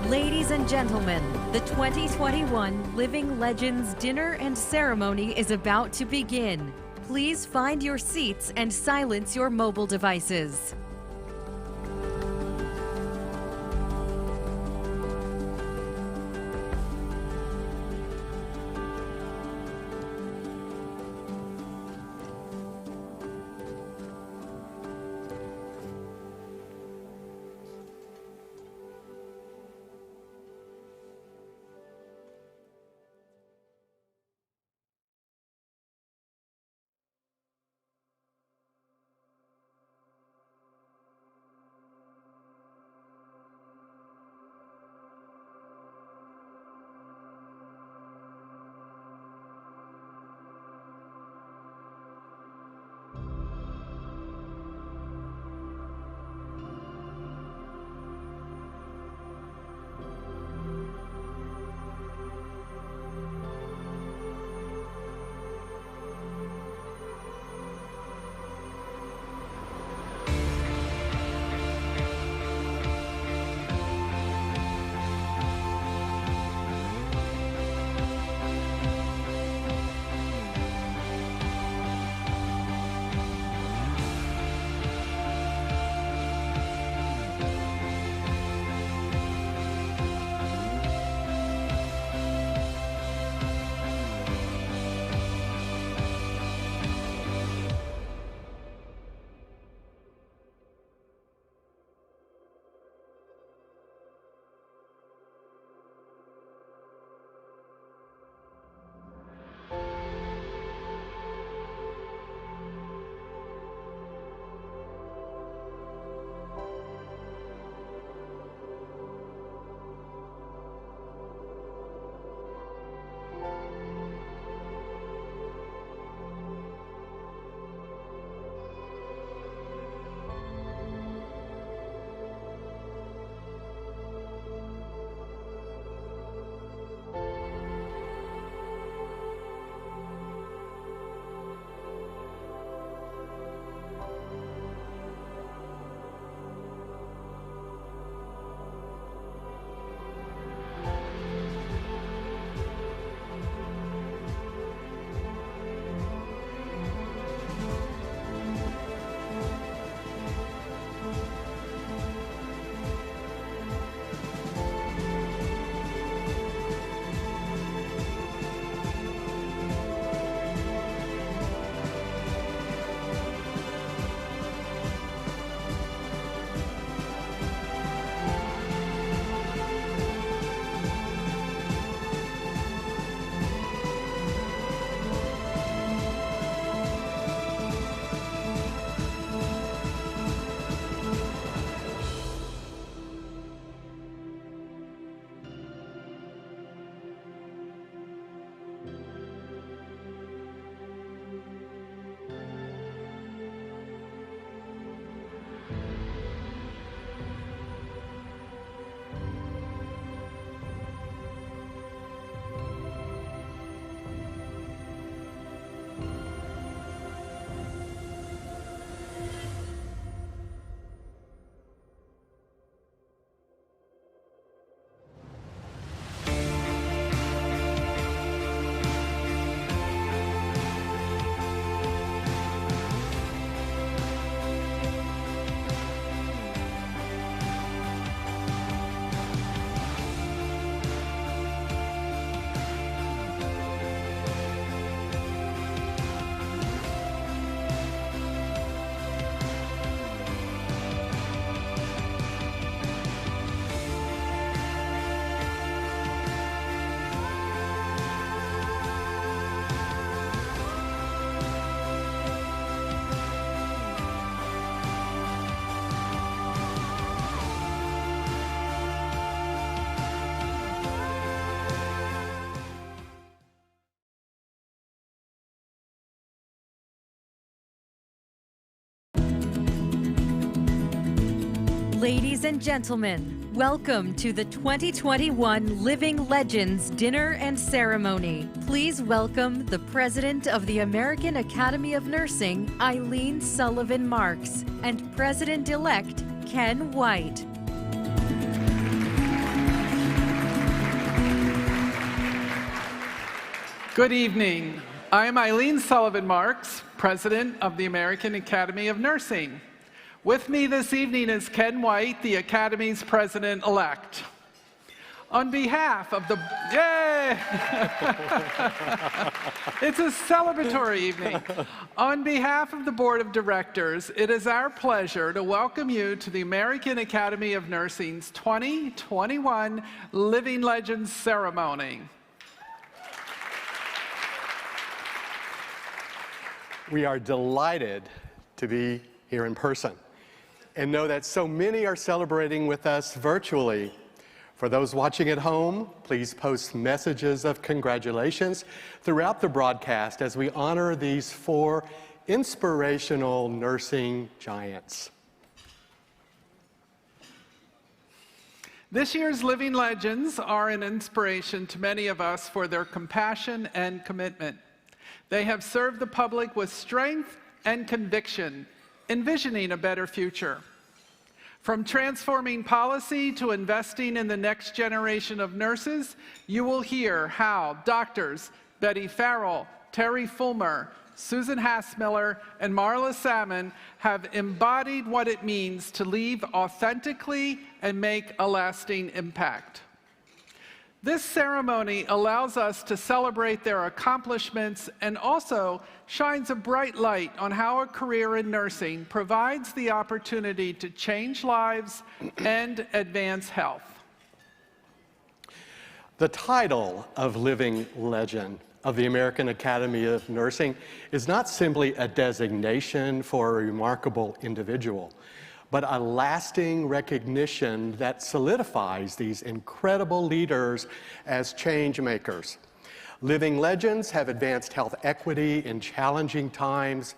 Ladies and gentlemen, the 2021 Living Legends Dinner and Ceremony is about to begin. Please find your seats and silence your mobile devices. Ladies and gentlemen, welcome to the 2021 Living Legends Dinner and Ceremony. Please welcome the President of the American Academy of Nursing, Eileen Sullivan Marks, and President-elect Ken White. Good evening. I am Eileen Sullivan Marks, President of the American Academy of Nursing. With me this evening is Ken White, the Academy's President-elect. On behalf of the... Yay! It's a celebratory evening. On behalf of the Board of Directors, it is our pleasure to welcome you to the American Academy of Nursing's 2021 Living Legends Ceremony. We are delighted to be here in person and know that so many are celebrating with us virtually. For those watching at home, please post messages of congratulations throughout the broadcast as we honor these 4 inspirational nursing giants. This year's Living Legends are an inspiration to many of us for their compassion and commitment. They have served the public with strength and conviction, envisioning a better future. From transforming policy to investing in the next generation of nurses, you will hear how doctors Betty Farrell, Terry Fulmer, Susan Hassmiller, and Marla Salmon have embodied what it means to lead authentically and make a lasting impact. This ceremony allows us to celebrate their accomplishments and also shines a bright light on how a career in nursing provides the opportunity to change lives and advance health. The title of Living Legend of the American Academy of Nursing is not simply a designation for a remarkable individual, but a lasting recognition that solidifies these incredible leaders as change makers. Living legends have advanced health equity in challenging times,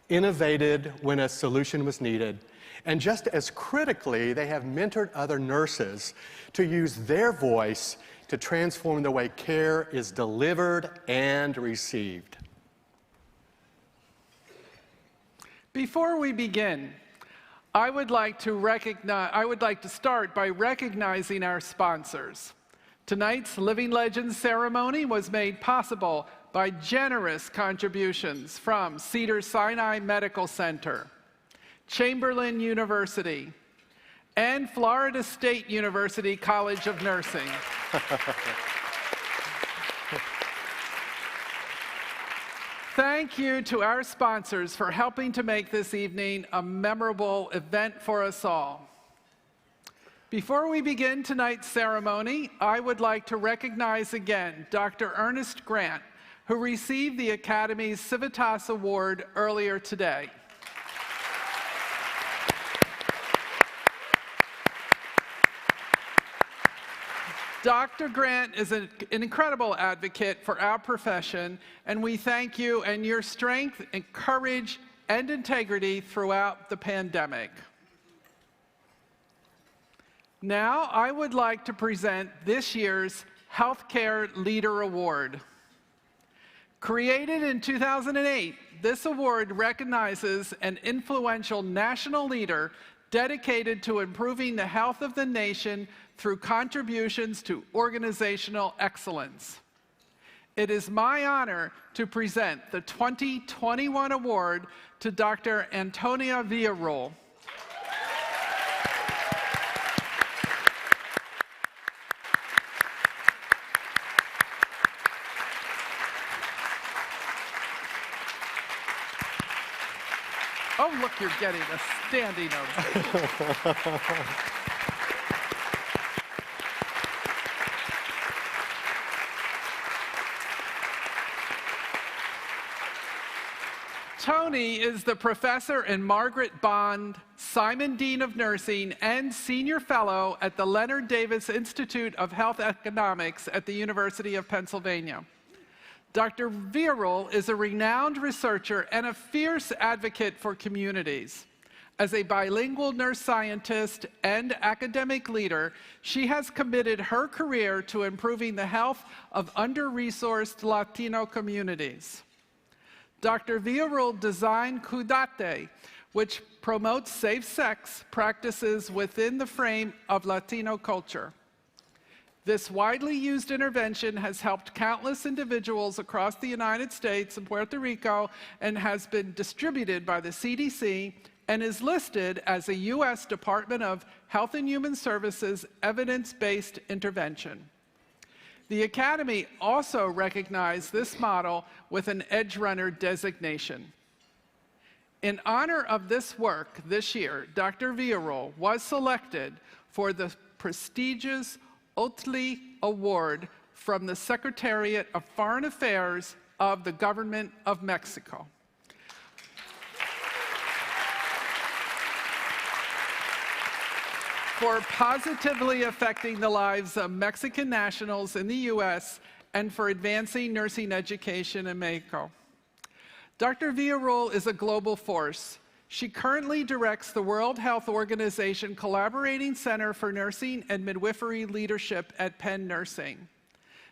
innovated when a solution was needed, and just as critically, they have mentored other nurses to use their voice to transform the way care is delivered and received. Before we begin, I would like to start by recognizing our sponsors. Tonight's Living Legends ceremony was made possible by generous contributions from Cedars-Sinai Medical Center, Chamberlain University, and Florida State University College of Nursing. Thank you to our sponsors for helping to make this evening a memorable event for us all. Before we begin tonight's ceremony, I would like to recognize again Dr. Ernest Grant, who received the Academy's Civitas Award earlier today. Dr. Grant is an incredible advocate for our profession, and we thank you and your strength and courage and integrity throughout the pandemic. Now, I would like to present this year's Healthcare Leader Award. Created in 2008, this award recognizes an influential national leader dedicated to improving the health of the nation through contributions to organizational excellence. It is my honor to present the 2021 award to Dr. Antonia Villarreal. Oh, look, you're getting a standing ovation. Tony is the professor in Margaret Bond, Simon Dean of Nursing, and senior fellow at the Leonard Davis Institute of Health Economics at the University of Pennsylvania. Dr. Villarreal is a renowned researcher and a fierce advocate for communities. As a bilingual nurse scientist and academic leader, she has committed her career to improving the health of under-resourced Latino communities. Dr. Villarreal designed Cuidate, which promotes safe sex practices within the frame of Latino culture. This widely used intervention has helped countless individuals across the United States and Puerto Rico and has been distributed by the CDC and is listed as a U.S. Department of Health and Human Services evidence-based intervention. The Academy also recognized this model with an Edge Runner designation. In honor of this work this year, Dr. Villarreal was selected for the prestigious Otli Award from the Secretariat of Foreign Affairs of the Government of Mexico. For positively affecting the lives of Mexican nationals in the U.S. and for advancing nursing education in Mexico. Dr. Villarreal is a global force. She currently directs the World Health Organization Collaborating Center for Nursing and Midwifery Leadership at Penn Nursing.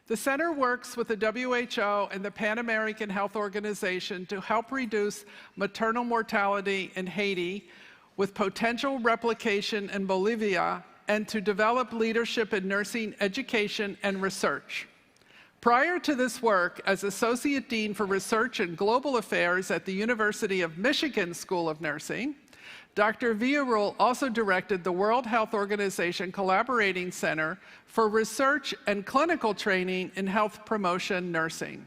The center works with the WHO and the Pan American Health Organization to help reduce maternal mortality in Haiti, with potential replication in Bolivia, and to develop leadership in nursing education and research. Prior to this work as Associate Dean for Research and Global Affairs at the University of Michigan School of Nursing, Dr. Villarreal also directed the World Health Organization Collaborating Center for Research and Clinical Training in Health Promotion Nursing.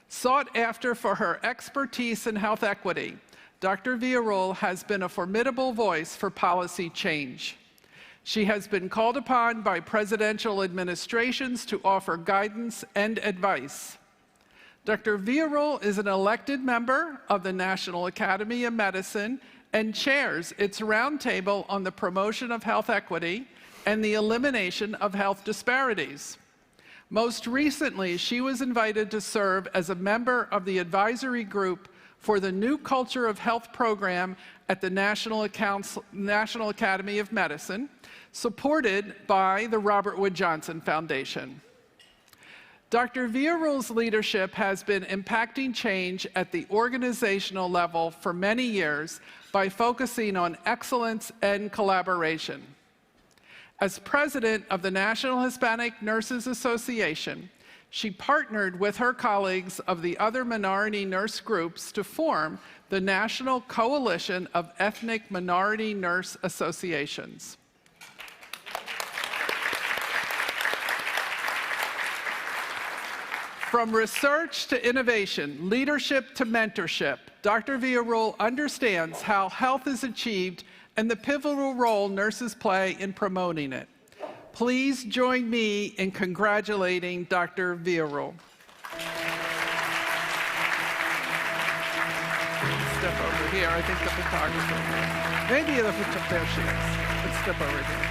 Sought after for her expertise in health equity, Dr. Villarreal has been a formidable voice for policy change. She has been called upon by presidential administrations to offer guidance and advice. Dr. Villarreal is an elected member of the National Academy of Medicine and chairs its roundtable on the promotion of health equity and the elimination of health disparities. Most recently, she was invited to serve as a member of the advisory group for the New Culture of Health program at the National Academy of Medicine, supported by the Robert Wood Johnson Foundation. Dr. Villarreal's leadership has been impacting change at the organizational level for many years by focusing on excellence and collaboration. As president of the National Hispanic Nurses Association, she partnered with her colleagues of the other minority nurse groups to form the National Coalition of Ethnic Minority Nurse Associations. From research to innovation, leadership to mentorship, Dr. Villarreal understands how health is achieved and the pivotal role nurses play in promoting it. Please join me in congratulating Dr. Villarreal. Step over here. I think the photographer. Maybe the photographer. There she is. Let's step over here.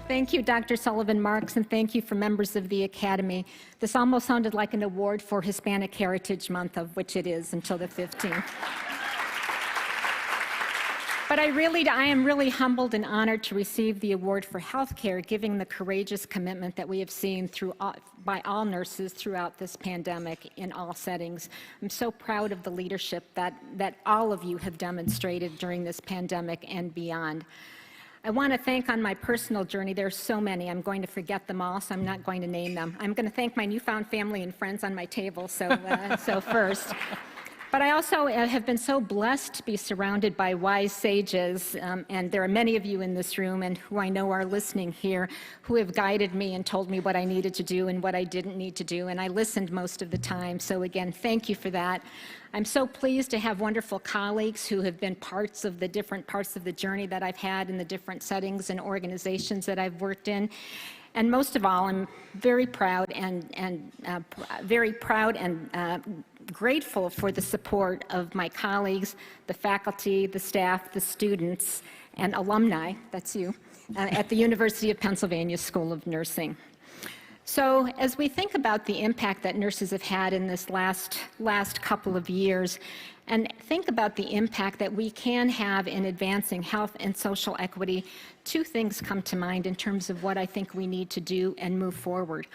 Thank you, Dr. Sullivan Marks, and thank you for members of the Academy. This almost sounded like an award for Hispanic Heritage Month, of which it is until the 15th. But I am really humbled and honored to receive the award for healthcare, given the courageous commitment that we have seen by all nurses throughout this pandemic in all settings. I'm so proud of the leadership that all of you have demonstrated during this pandemic and beyond. I want to thank on my personal journey, there's so many, I'm going to forget them all, so I'm not going to name them. I'm going to thank my newfound family and friends on my table, so first. But I also have been so blessed to be surrounded by wise sages, and there are many of you in this room and who I know are listening here who have guided me and told me what I needed to do and what I didn't need to do, and I listened most of the time. So again, thank you for that. I'm so pleased to have wonderful colleagues who have been parts of the different parts of the journey that I've had in the different settings and organizations that I've worked in. And most of all, I'm very proud and grateful for the support of my colleagues, the faculty, the staff, the students, and alumni, that's you, at the University of Pennsylvania School of Nursing. So as we think about the impact that nurses have had in this last couple of years, and think about the impact that we can have in advancing health and social equity, two things come to mind in terms of what I think we need to do and move forward.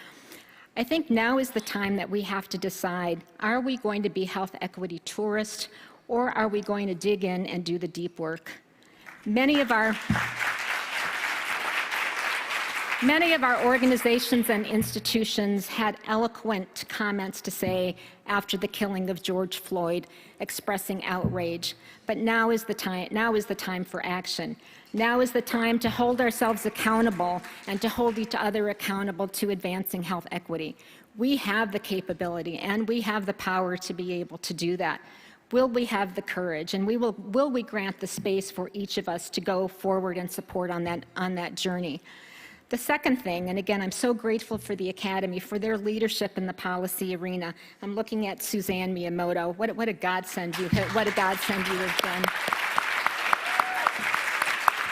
I think now is the time that we have to decide, are we going to be health equity tourists, or are we going to dig in and do the deep work? Many of our organizations and institutions had eloquent comments to say after the killing of George Floyd, expressing outrage. But now is the time for action. Now is the time to hold ourselves accountable and to hold each other accountable to advancing health equity. We have the capability and we have the power to be able to do that. Will we have the courage, and will we grant the space for each of us to go forward and support on that journey? The second thing, and again, I'm so grateful for the Academy, for their leadership in the policy arena. I'm looking at Suzanne Miyamoto. What a godsend you have been.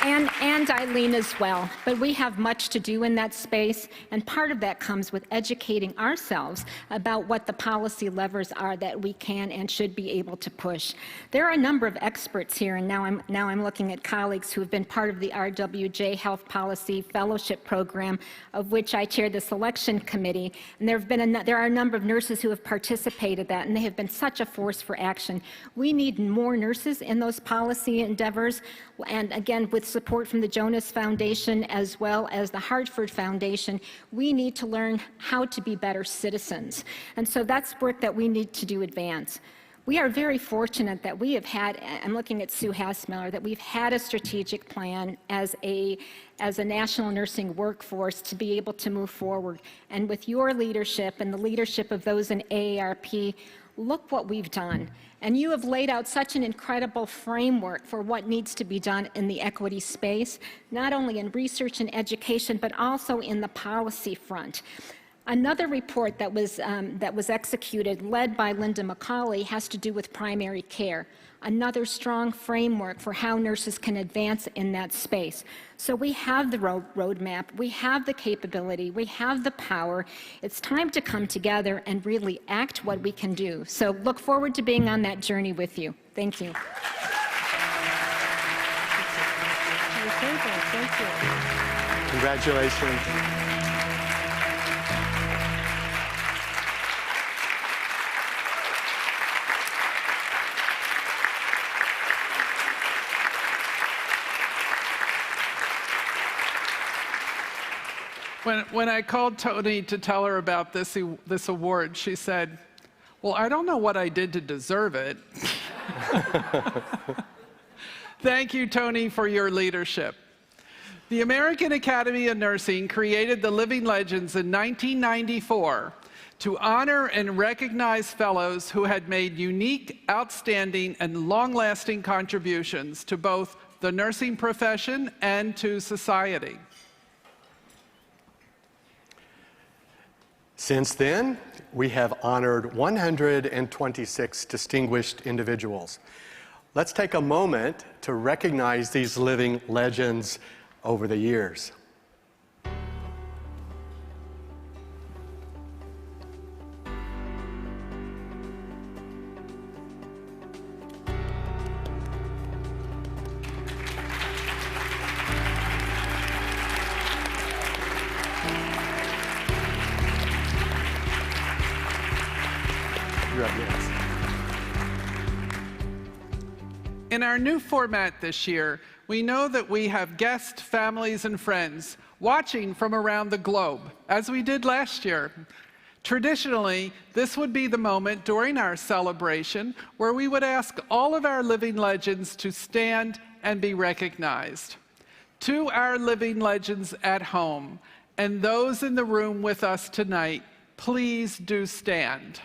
And Eileen as well. But we have much to do in that space, and part of that comes with educating ourselves about what the policy levers are that we can and should be able to push. There are a number of experts here, and now I'm looking at colleagues who have been part of the RWJ Health Policy Fellowship Program, of which I chair the selection committee. And there are a number of nurses who have participated in that, and they have been such a force for action. We need more nurses in those policy endeavors, and again, with support from the Jonas Foundation as well as the Hartford Foundation, we need to learn how to be better citizens. And so that's work that we need to do advance. We are very fortunate that we have had, I'm looking at Sue Hassmiller, that we've had a strategic plan as a national nursing workforce to be able to move forward. And with your leadership and the leadership of those in AARP, look what we've done. And you have laid out such an incredible framework for what needs to be done in the equity space, not only in research and education, but also in the policy front. Another report that was executed, led by Linda McCauley, has to do with primary care. Another strong framework for how nurses can advance in that space. So we have the roadmap, we have the capability, we have the power. It's time to come together and really act what we can do. So look forward to being on that journey with you. Thank you. Thank you. Congratulations. When I called Tony to tell her about this award, she said, "Well, I don't know what I did to deserve it." Thank you, Tony, for your leadership. The American Academy of Nursing created the Living Legends in 1994 to honor and recognize fellows who had made unique, outstanding, and long-lasting contributions to both the nursing profession and to society. Since then, we have honored 126 distinguished individuals. Let's take a moment to recognize these living legends over the years. In our new format this year, we know that we have guests, families, and friends watching from around the globe, as we did last year. Traditionally, this would be the moment during our celebration where we would ask all of our living legends to stand and be recognized. To our living legends at home and those in the room with us tonight, please do stand.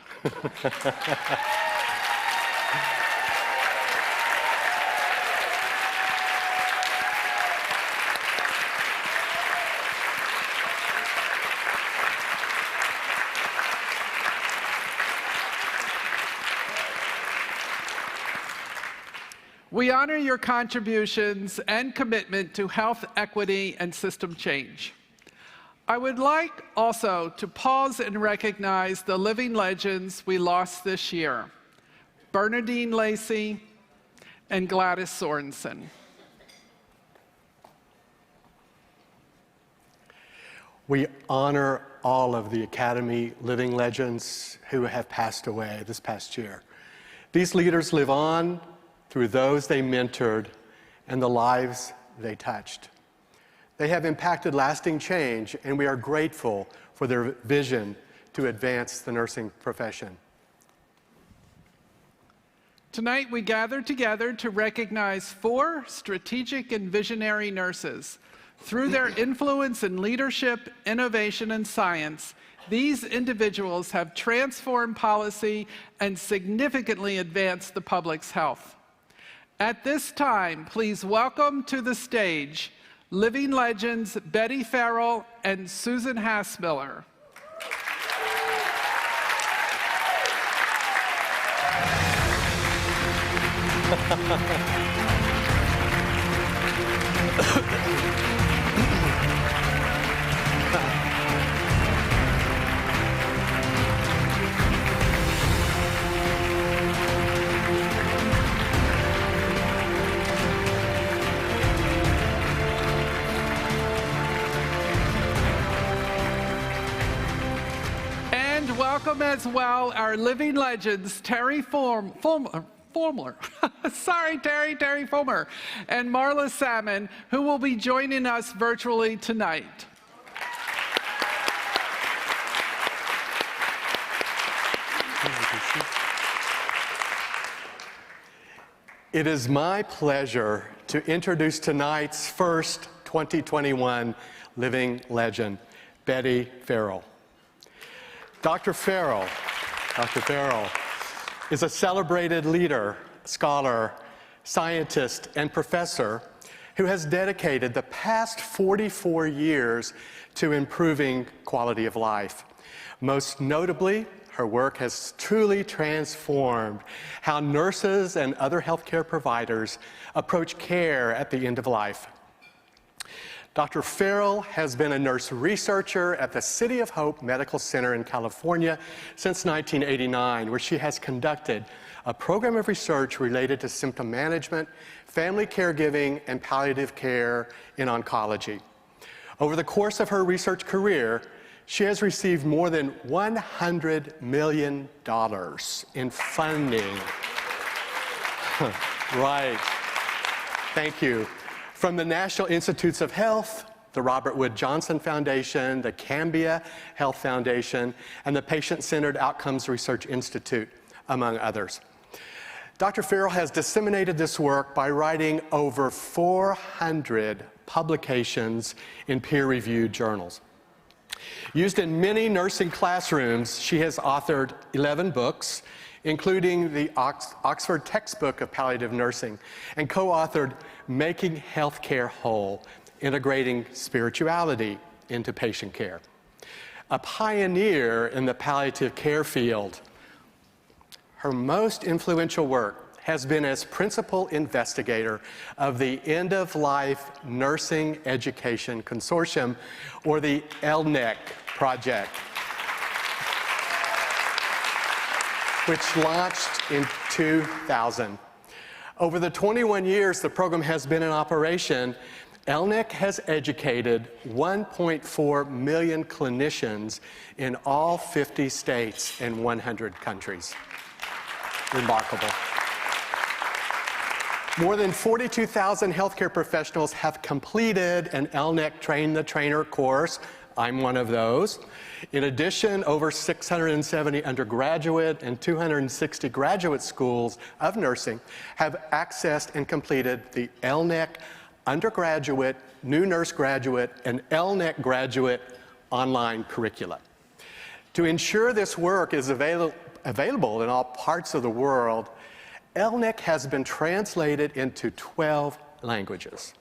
We honor your contributions and commitment to health equity and system change. I would like also to pause and recognize the living legends we lost this year, Bernadine Lacey and Gladys Sorensen. We honor all of the Academy living legends who have passed away this past year. These leaders live on through those they mentored and the lives they touched. They have impacted lasting change, and we are grateful for their vision to advance the nursing profession. Tonight, we gather together to recognize 4 strategic and visionary nurses. Through their influence in leadership, innovation, and science, these individuals have transformed policy and significantly advanced the public's health. At this time, please welcome to the stage living legends Betty Farrell and Susan Hassmiller. Welcome as well our living legends, Terry Fulmer, sorry, Terry Fulmer, and Marla Salmon, who will be joining us virtually tonight. It is my pleasure to introduce tonight's first 2021 living legend, Betty Farrell. Dr. Farrell is a celebrated leader, scholar, scientist, and professor who has dedicated the past 44 years to improving quality of life. Most notably, her work has truly transformed how nurses and other healthcare providers approach care at the end of life. Dr. Farrell has been a nurse researcher at the City of Hope Medical Center in California since 1989, where she has conducted a program of research related to symptom management, family caregiving, and palliative care in oncology. Over the course of her research career, she has received more than $100 million in funding. Right. Thank you. From the National Institutes of Health, the Robert Wood Johnson Foundation, the Cambia Health Foundation, and the Patient-Centered Outcomes Research Institute, among others. Dr. Farrell has disseminated this work by writing over 400 publications in peer-reviewed journals. Used in many nursing classrooms, she has authored 11 books, including the Oxford Textbook of Palliative Nursing, and co-authored Making Healthcare Whole, Integrating Spirituality into Patient Care. A pioneer in the palliative care field, her most influential work has been as principal investigator of the End-of-Life Nursing Education Consortium, or the ELNEC project, which launched in 2000. Over the 21 years the program has been in operation, ELNEC has educated 1.4 million clinicians in all 50 states and 100 countries. Remarkable. More than 42,000 healthcare professionals have completed an ELNEC Train the Trainer course. I'm one of those. In addition, over 670 undergraduate and 260 graduate schools of nursing have accessed and completed the ELNEC undergraduate, new nurse graduate, and ELNEC graduate online curricula. To ensure this work is available in all parts of the world, ELNEC has been translated into 12 languages.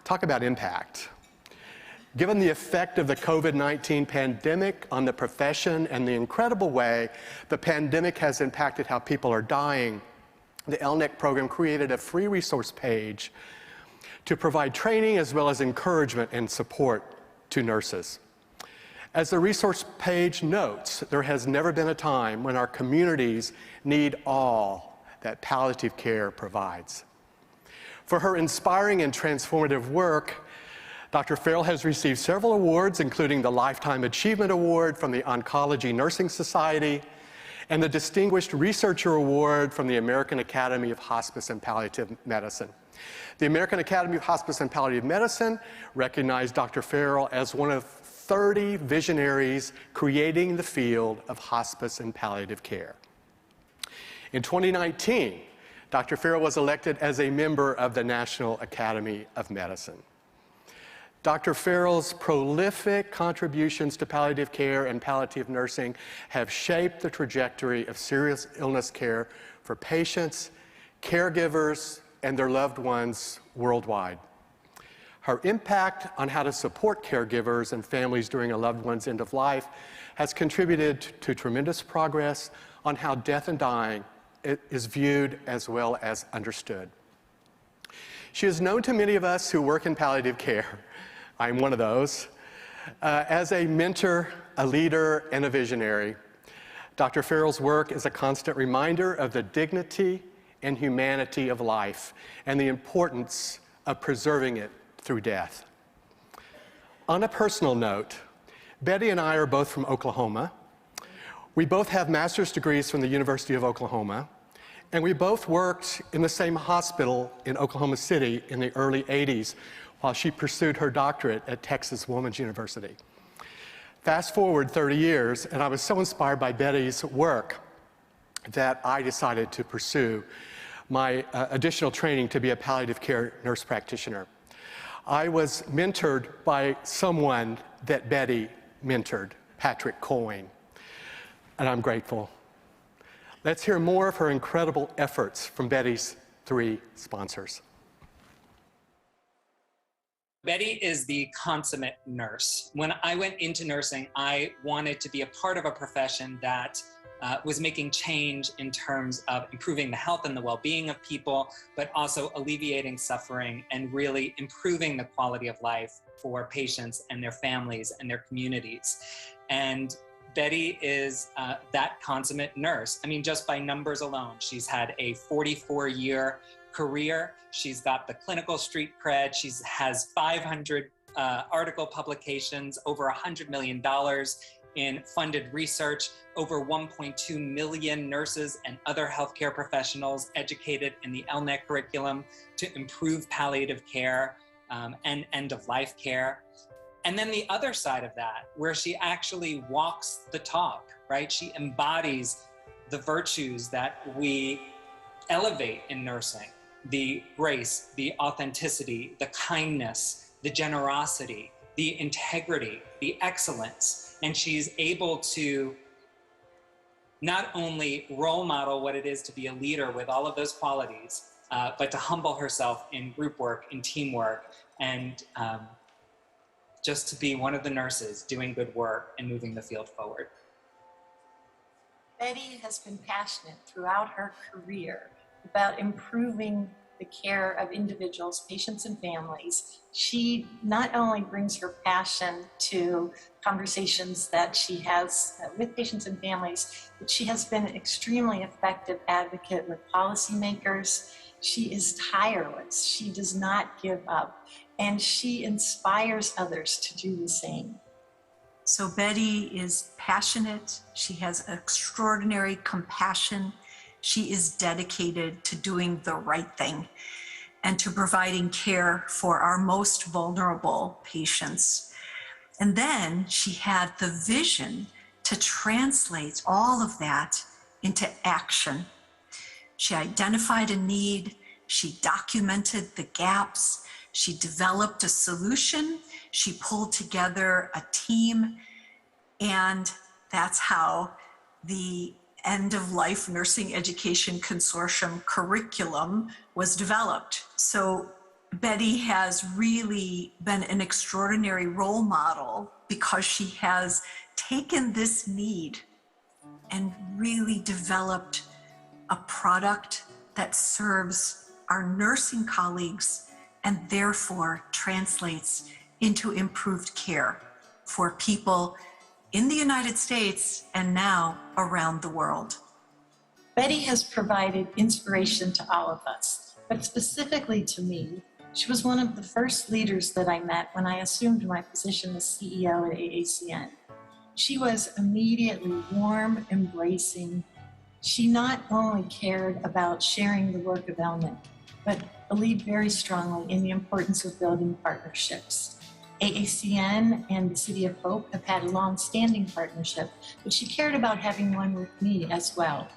Talk about impact. Given the effect of the COVID-19 pandemic on the profession and the incredible way the pandemic has impacted how people are dying, the ELNEC program created a free resource page to provide training as well as encouragement and support to nurses. As the resource page notes, there has never been a time when our communities need all that palliative care provides. For her inspiring and transformative work, Dr. Farrell has received several awards, including the Lifetime Achievement Award from the Oncology Nursing Society and the Distinguished Researcher Award from the American Academy of Hospice and Palliative Medicine. The American Academy of Hospice and Palliative Medicine recognized Dr. Farrell as one of 30 visionaries creating the field of hospice and palliative care. In 2019, Dr. Farrell was elected as a member of the National Academy of Medicine. Dr. Farrell's prolific contributions to palliative care and palliative nursing have shaped the trajectory of serious illness care for patients, caregivers, and their loved ones worldwide. Her impact on how to support caregivers and families during a loved one's end of life has contributed to tremendous progress on how death and dying is viewed as well as understood. She is known to many of us who work in palliative care, I'm one of those, as a mentor, a leader, and a visionary. Dr. Farrell's work is a constant reminder of the dignity and humanity of life and the importance of preserving it through death. On a personal note, Betty and I are both from Oklahoma. We both have master's degrees from the University of Oklahoma, and we both worked in the same hospital in Oklahoma City in the early 80s while she pursued her doctorate at Texas Woman's University. Fast forward 30 years, and I was so inspired by Betty's work that I decided to pursue my additional training to be a palliative care nurse practitioner. I was mentored by someone that Betty mentored, Patrick Coyne, and I'm grateful. Let's hear more of her incredible efforts from Betty's 3 sponsors. Betty is the consummate nurse. When I went into nursing, I wanted to be a part of a profession that was making change in terms of improving the health and the well-being of people, but also alleviating suffering and really improving the quality of life for patients and their families and their communities. And Betty is that consummate nurse. I mean, just by numbers alone, she's had a 44-year career. She's got the clinical street cred. She has 500 article publications, over $100 million in funded research, over 1.2 million nurses and other healthcare professionals educated in the LNEC curriculum to improve palliative care and end-of-life care. And then the other side of that, where she actually walks the talk, right? She embodies the virtues that we elevate in nursing: the grace, the authenticity, the kindness, the generosity, the integrity, the excellence. And she's able to not only role model what it is to be a leader with all of those qualities, but to humble herself in group work, in teamwork, and just to be one of the nurses doing good work and moving the field forward. Betty has been passionate throughout her career about improving the care of individuals, patients, and families. She not only brings her passion to conversations that she has with patients and families, but she has been an extremely effective advocate with policymakers. She is tireless. She does not give up, and she inspires others to do the same. So Betty is passionate. She has extraordinary compassion. She is dedicated to doing the right thing and to providing care for our most vulnerable patients. And then she had the vision to translate all of that into action. She identified a need, she documented the gaps, she developed a solution, she pulled together a team, and that's how the End-of-Life Nursing Education Consortium curriculum was developed. So Betty has really been an extraordinary role model because she has taken this need and really developed a product that serves our nursing colleagues and therefore translates into improved care for people in the United States and now around the world. Betty has provided inspiration to all of us, but specifically to me. She was one of the first leaders that I met when I assumed my position as CEO at AACN. She was immediately warm, embracing. She not only cared about sharing the work of ELNIC, but believed very strongly in the importance of building partnerships. AACN and the City of Hope have had a long-standing partnership, but she cared about having one with me as well.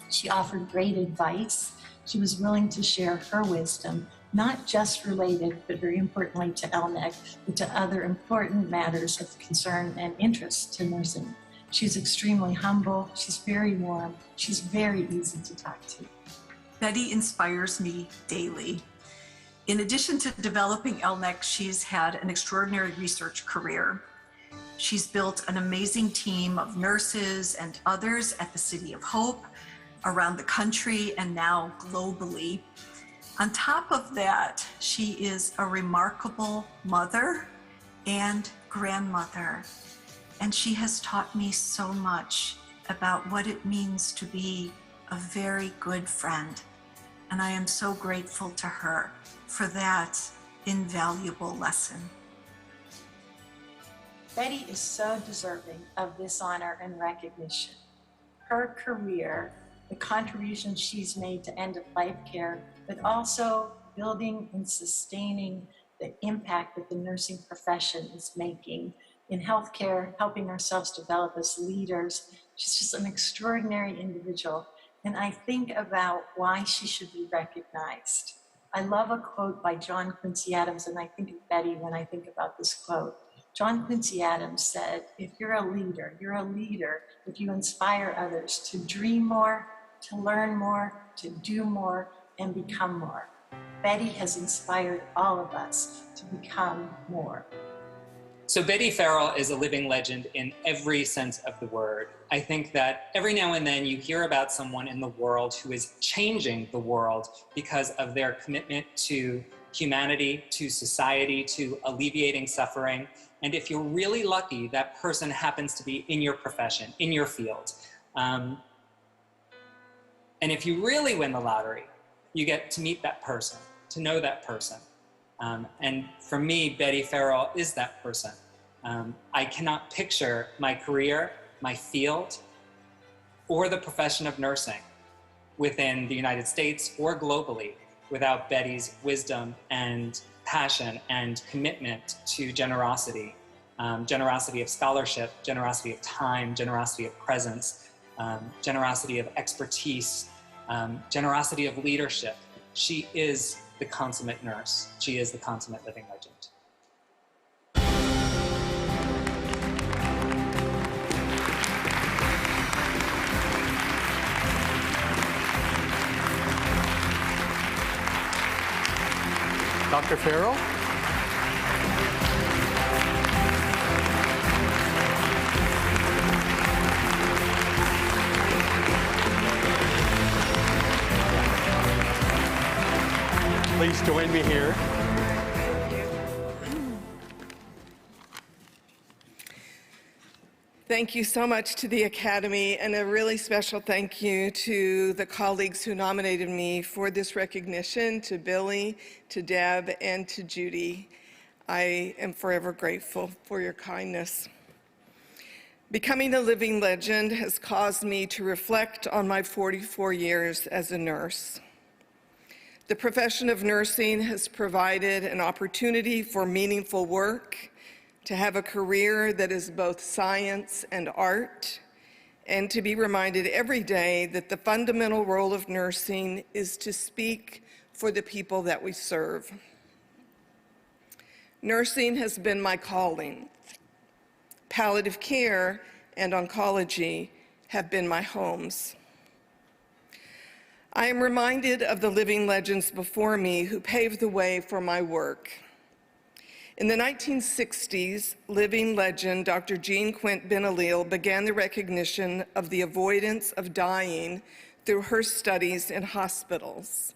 She offered great advice. She was willing to share her wisdom, not just related, but very importantly to ELNIC, but to other important matters of concern and interest to nursing. She's extremely humble, she's very warm, she's very easy to talk to. Betty inspires me daily. In addition to developing ELNIC, she's had an extraordinary research career. She's built an amazing team of nurses and others at the City of Hope, around the country, and now globally. On top of that, she is a remarkable mother and grandmother, and she has taught me so much about what it means to be a very good friend, and I am so grateful to her for that invaluable lesson. Betty is so deserving of this honor and recognition. Her career, the contributions she's made to end-of-life care, but also building and sustaining the impact that the nursing profession is making in healthcare, helping ourselves develop as leaders. She's just an extraordinary individual. And I think about why she should be recognized. I love a quote by John Quincy Adams, and I think of Betty when I think about this quote. John Quincy Adams said, if you're a leader if you inspire others to dream more, to learn more, to do more, and become more. Betty has inspired all of us to become more. So Betty Farrell is a living legend in every sense of the word. I think that every now and then you hear about someone in the world who is changing the world because of their commitment to humanity, to society, to alleviating suffering. And if you're really lucky, that person happens to be in your profession, in your field. And if you really win the lottery, you get to meet that person, to know that person. And for me, Betty Farrell is that person. I cannot picture my career, my field, or the profession of nursing within the United States or globally without Betty's wisdom and passion and commitment to generosity. Generosity of scholarship, generosity of time, generosity of presence, generosity of expertise, generosity of leadership. She is the consummate nurse. She is the consummate living legend. Dr. Farrell? Please join me here. Thank you so much to the Academy, and a really special thank you to the colleagues who nominated me for this recognition, to Billy, to Deb, and to Judy. I am forever grateful for your kindness. Becoming a living legend has caused me to reflect on my 44 years as a nurse. The profession of nursing has provided an opportunity for meaningful work, to have a career that is both science and art, and to be reminded every day that the fundamental role of nursing is to speak for the people that we serve. Nursing has been my calling. Palliative care and oncology have been my homes. I am reminded of the living legends before me who paved the way for my work. In the 1960s, living legend Dr. Jean Quint Benalil began the recognition of the avoidance of dying through her studies in hospitals.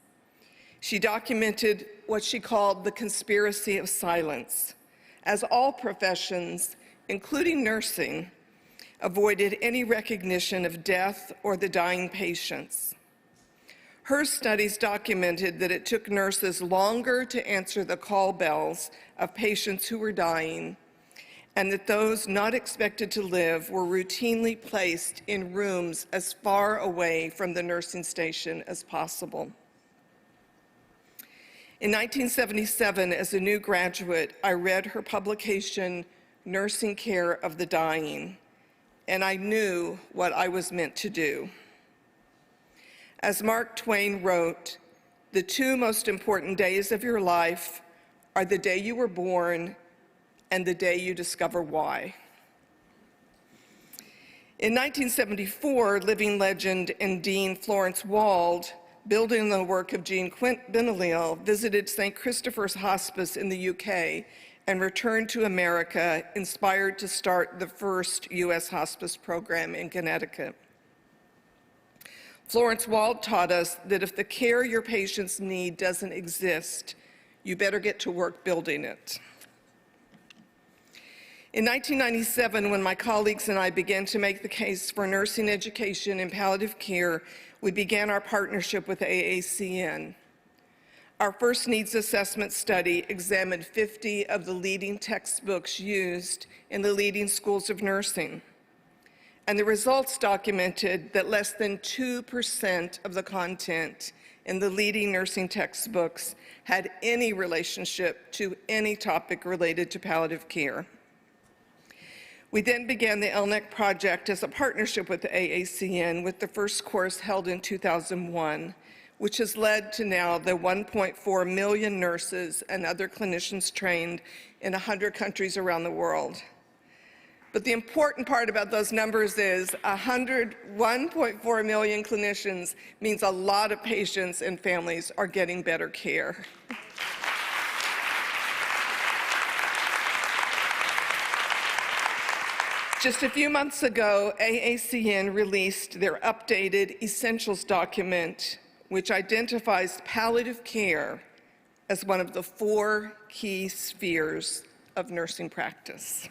She documented what she called the conspiracy of silence, as all professions, including nursing, avoided any recognition of death or the dying patients. Her studies documented that it took nurses longer to answer the call bells of patients who were dying, and that those not expected to live were routinely placed in rooms as far away from the nursing station as possible. In 1977, as a new graduate, I read her publication, Nursing Care of the Dying, and I knew what I was meant to do. As Mark Twain wrote, the two most important days of your life are the day you were born and the day you discover why. In 1974, living legend and Dean Florence Wald, building on the work of Jean Benalil, visited St. Christopher's Hospice in the UK and returned to America, inspired to start the first US hospice program in Connecticut. Florence Wald taught us that if the care your patients need doesn't exist, you better get to work building it. In 1997, when my colleagues and I began to make the case for nursing education and palliative care, we began our partnership with AACN. Our first needs assessment study examined 50 of the leading textbooks used in the leading schools of nursing. And the results documented that less than 2% of the content in the leading nursing textbooks had any relationship to any topic related to palliative care. We then began the LNEC project as a partnership with the AACN, with the first course held in 2001, which has led to now the 1.4 million nurses and other clinicians trained in 100 countries around the world. But the important part about those numbers is 1.4 million clinicians means a lot of patients and families are getting better care. Just a few months ago, AACN released their updated Essentials document, which identifies palliative care as one of the 4 key spheres of nursing practice.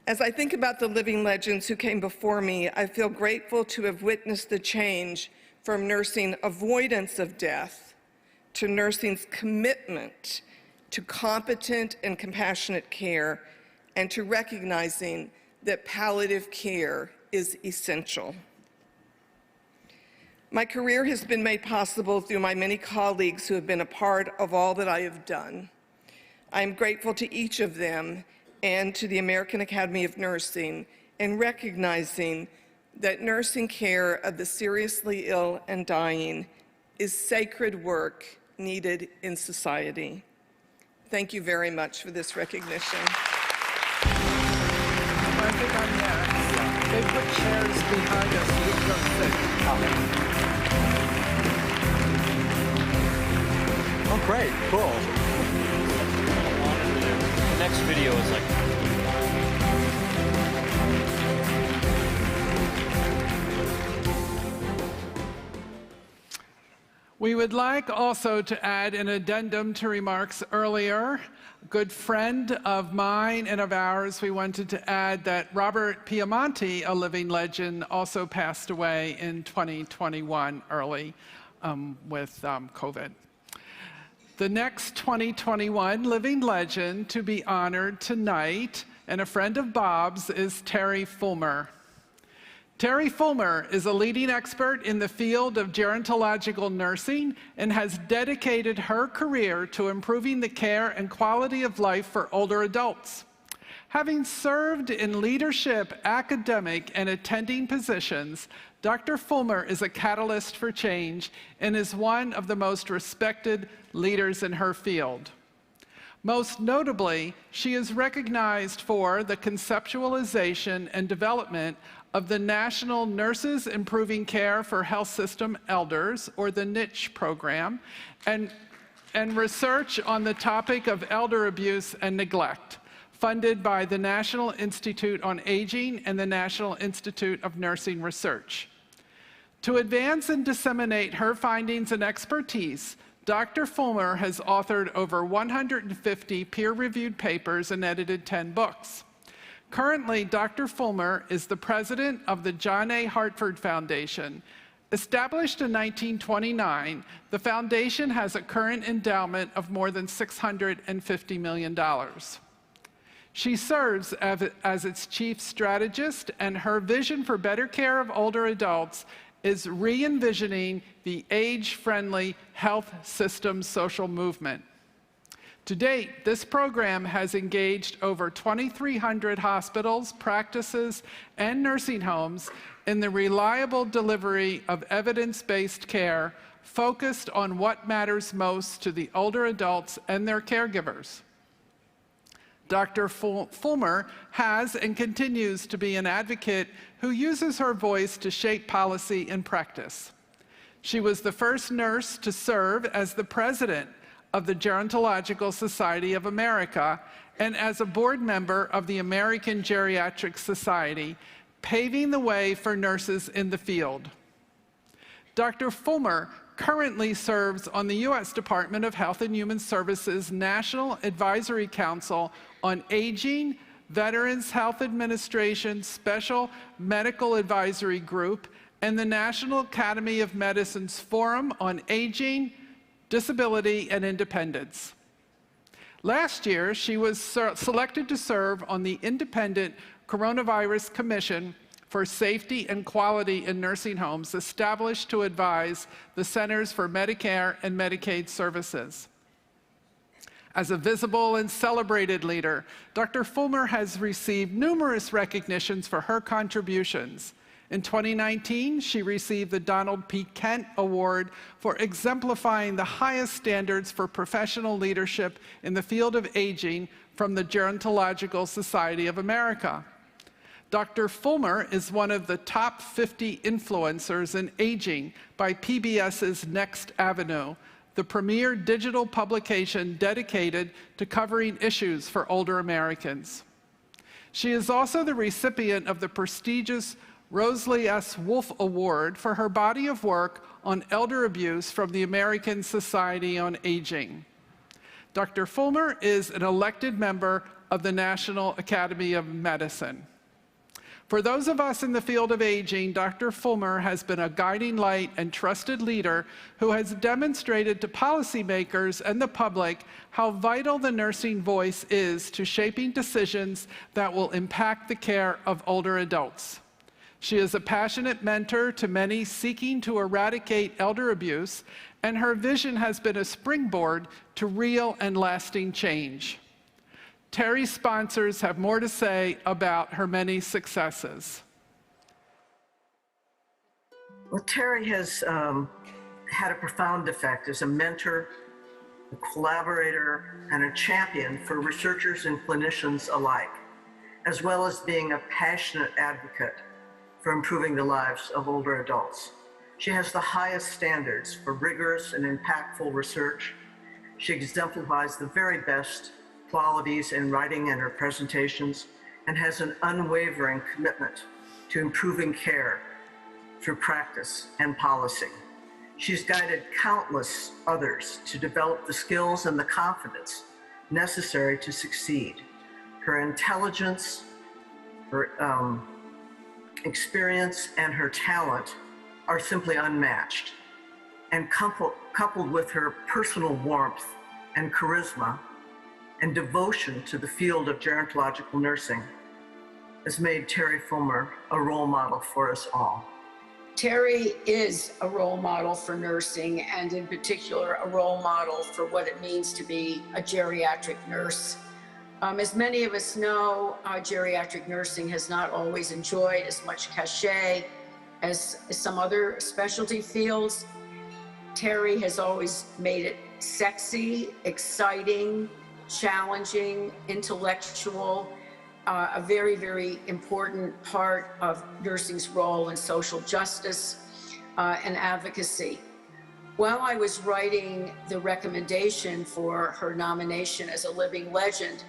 As I think about the living legends who came before me, I feel grateful to have witnessed the change from nursing avoidance of death to nursing's commitment to competent and compassionate care, and to recognizing that palliative care is essential. My career has been made possible through my many colleagues who have been a part of all that I have done. I am grateful to each of them and to the American Academy of Nursing in recognizing that nursing care of the seriously ill and dying is sacred work needed in society. Thank you very much for this recognition. I think I'm next. They put chairs behind us so we can go sit. Oh, great, cool. The next video is like... We would like also to add an addendum to remarks earlier. A good friend of mine and of ours, we wanted to add that Robert Piemonte, a living legend, also passed away in 2021 early with COVID. The next 2021 living legend to be honored tonight, and a friend of Bob's, is Terry Fulmer. Terry Fulmer is a leading expert in the field of gerontological nursing and has dedicated her career to improving the care and quality of life for older adults. Having served in leadership, academic, and attending positions, Dr. Fulmer is a catalyst for change and is one of the most respected leaders in her field. Most notably, she is recognized for the conceptualization and development of the National Nurses Improving Care for Health System Elders, or the NICHE program, and research on the topic of elder abuse and neglect, funded by the National Institute on Aging and the National Institute of Nursing Research. To advance and disseminate her findings and expertise, Dr. Fulmer has authored over 150 peer-reviewed papers and edited 10 books. Currently, Dr. Fulmer is the president of the John A. Hartford Foundation. Established in 1929, the foundation has a current endowment of more than $650 million. She serves as its chief strategist, and her vision for better care of older adults is re-envisioning the age-friendly health system social movement. To date, this program has engaged over 2,300 hospitals, practices, and nursing homes in the reliable delivery of evidence-based care focused on what matters most to the older adults and their caregivers. Dr. Fulmer has and continues to be an advocate who uses her voice to shape policy and practice. She was the first nurse to serve as the president of the Gerontological Society of America and as a board member of the American Geriatric Society, paving the way for nurses in the field. Dr. Fulmer currently serves on the U.S. Department of Health and Human Services National Advisory Council on Aging, Veterans Health Administration Special Medical Advisory Group, and the National Academy of Medicine's Forum on Aging, Disability, and Independence. Last year, she was selected to serve on the Independent Coronavirus Commission for Safety and Quality in Nursing Homes, established to advise the Centers for Medicare and Medicaid Services. As a visible and celebrated leader, Dr. Fulmer has received numerous recognitions for her contributions. In 2019, she received the Donald P. Kent Award for exemplifying the highest standards for professional leadership in the field of aging from the Gerontological Society of America. Dr. Fulmer is one of the top 50 influencers in aging by PBS's Next Avenue, the premier digital publication dedicated to covering issues for older Americans. She is also the recipient of the prestigious Rosalie S. Wolfe Award for her body of work on elder abuse from the American Society on Aging. Dr. Fulmer is an elected member of the National Academy of Medicine. For those of us in the field of aging, Dr. Fulmer has been a guiding light and trusted leader who has demonstrated to policymakers and the public how vital the nursing voice is to shaping decisions that will impact the care of older adults. She is a passionate mentor to many seeking to eradicate elder abuse, and her vision has been a springboard to real and lasting change. Terry's sponsors have more to say about her many successes. Well, Terry has had a profound effect as a mentor, a collaborator, and a champion for researchers and clinicians alike, as well as being a passionate advocate for improving the lives of older adults. She has the highest standards for rigorous and impactful research. She exemplifies the very best qualities in writing and her presentations, and has an unwavering commitment to improving care through practice and policy. She's guided countless others to develop the skills and the confidence necessary to succeed. Her intelligence, her experience, and her talent are simply unmatched. And coupled with her personal warmth and charisma and devotion to the field of gerontological nursing, has made Terry Fulmer a role model for us all. Terry is a role model for nursing, and in particular, a role model for what it means to be a geriatric nurse. As many of us know, geriatric nursing has not always enjoyed as much cachet as some other specialty fields. Terry has always made it sexy, exciting, challenging, intellectual, a very, very important part of nursing's role in social justice and advocacy. While I was writing the recommendation for her nomination as a living legend,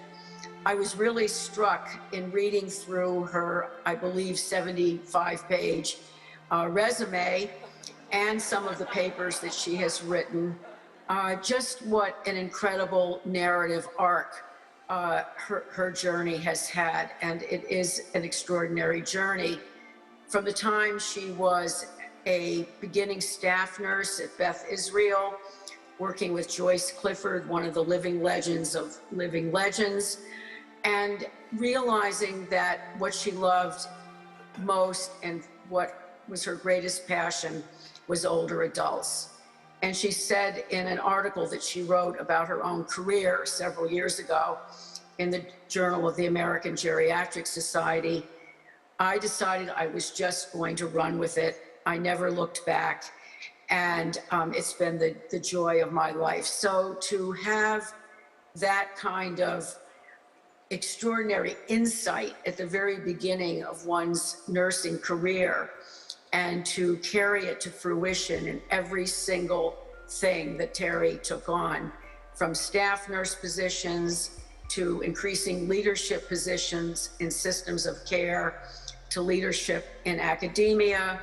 I was really struck in reading through her, I believe, 75-page resume and some of the papers that she has written, just what an incredible narrative arc her journey has had, and it is an extraordinary journey. From the time she was a beginning staff nurse at Beth Israel, working with Joyce Clifford, one of the living legends of living legends, and realizing that what she loved most and what was her greatest passion was older adults. And she said in an article that she wrote about her own career several years ago in the Journal of the American Geriatric Society, I decided I was just going to run with it. I never looked back. And it's been the joy of my life. So to have that kind of extraordinary insight at the very beginning of one's nursing career and to carry it to fruition in every single thing that Terry took on, from staff nurse positions to increasing leadership positions in systems of care, to leadership in academia,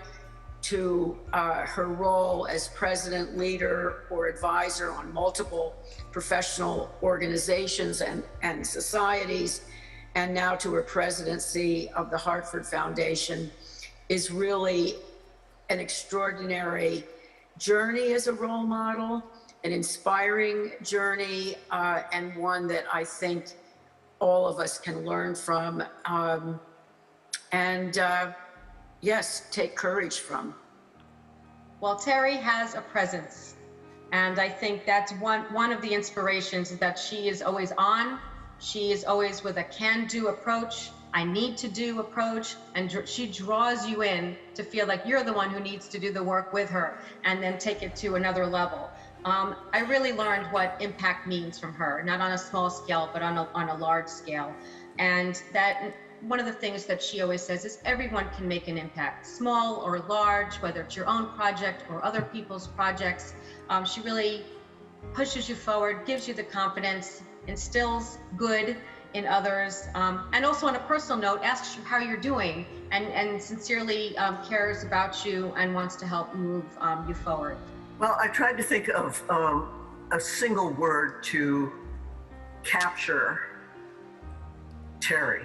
to her role as president, leader, or advisor on multiple professional organizations and societies, and now to her presidency of the Hartford Foundation, is really an extraordinary journey as a role model, an inspiring journey, and one that I think all of us can learn from, yes, take courage from. Well, Terry has a presence, and I think that's one of the inspirations, is that she is always on. She is always with a can-do approach, I need to do approach, and she draws you in to feel like you're the one who needs to do the work with her and then take it to another level. I really learned what impact means from her, not on a small scale, but on a large scale. And that one of the things that she always says is everyone can make an impact, small or large, whether it's your own project or other people's projects. She really pushes you forward, gives you the confidence, instills good in others, and also on a personal note, asks you how you're doing and sincerely cares about you and wants to help move you forward. Well, I tried to think of a single word to capture Terry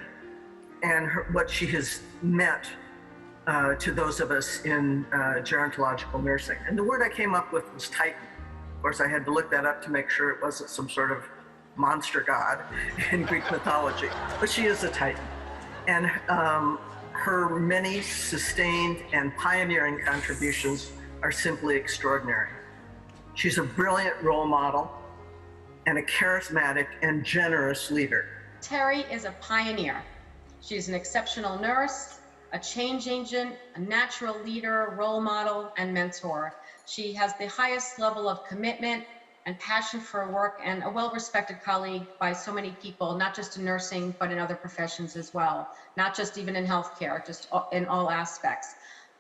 and what she has meant to those of us in gerontological nursing. And the word I came up with was titan. Of course, I had to look that up to make sure it wasn't some sort of monster god in Greek mythology, but she is a titan. And her many sustained and pioneering contributions are simply extraordinary. She's a brilliant role model and a charismatic and generous leader. Terry is a pioneer. She's an exceptional nurse, a change agent, a natural leader, role model, and mentor. She has the highest level of commitment and passion for her work, and a well-respected colleague by so many people, not just in nursing, but in other professions as well, not just even in healthcare, just in all aspects.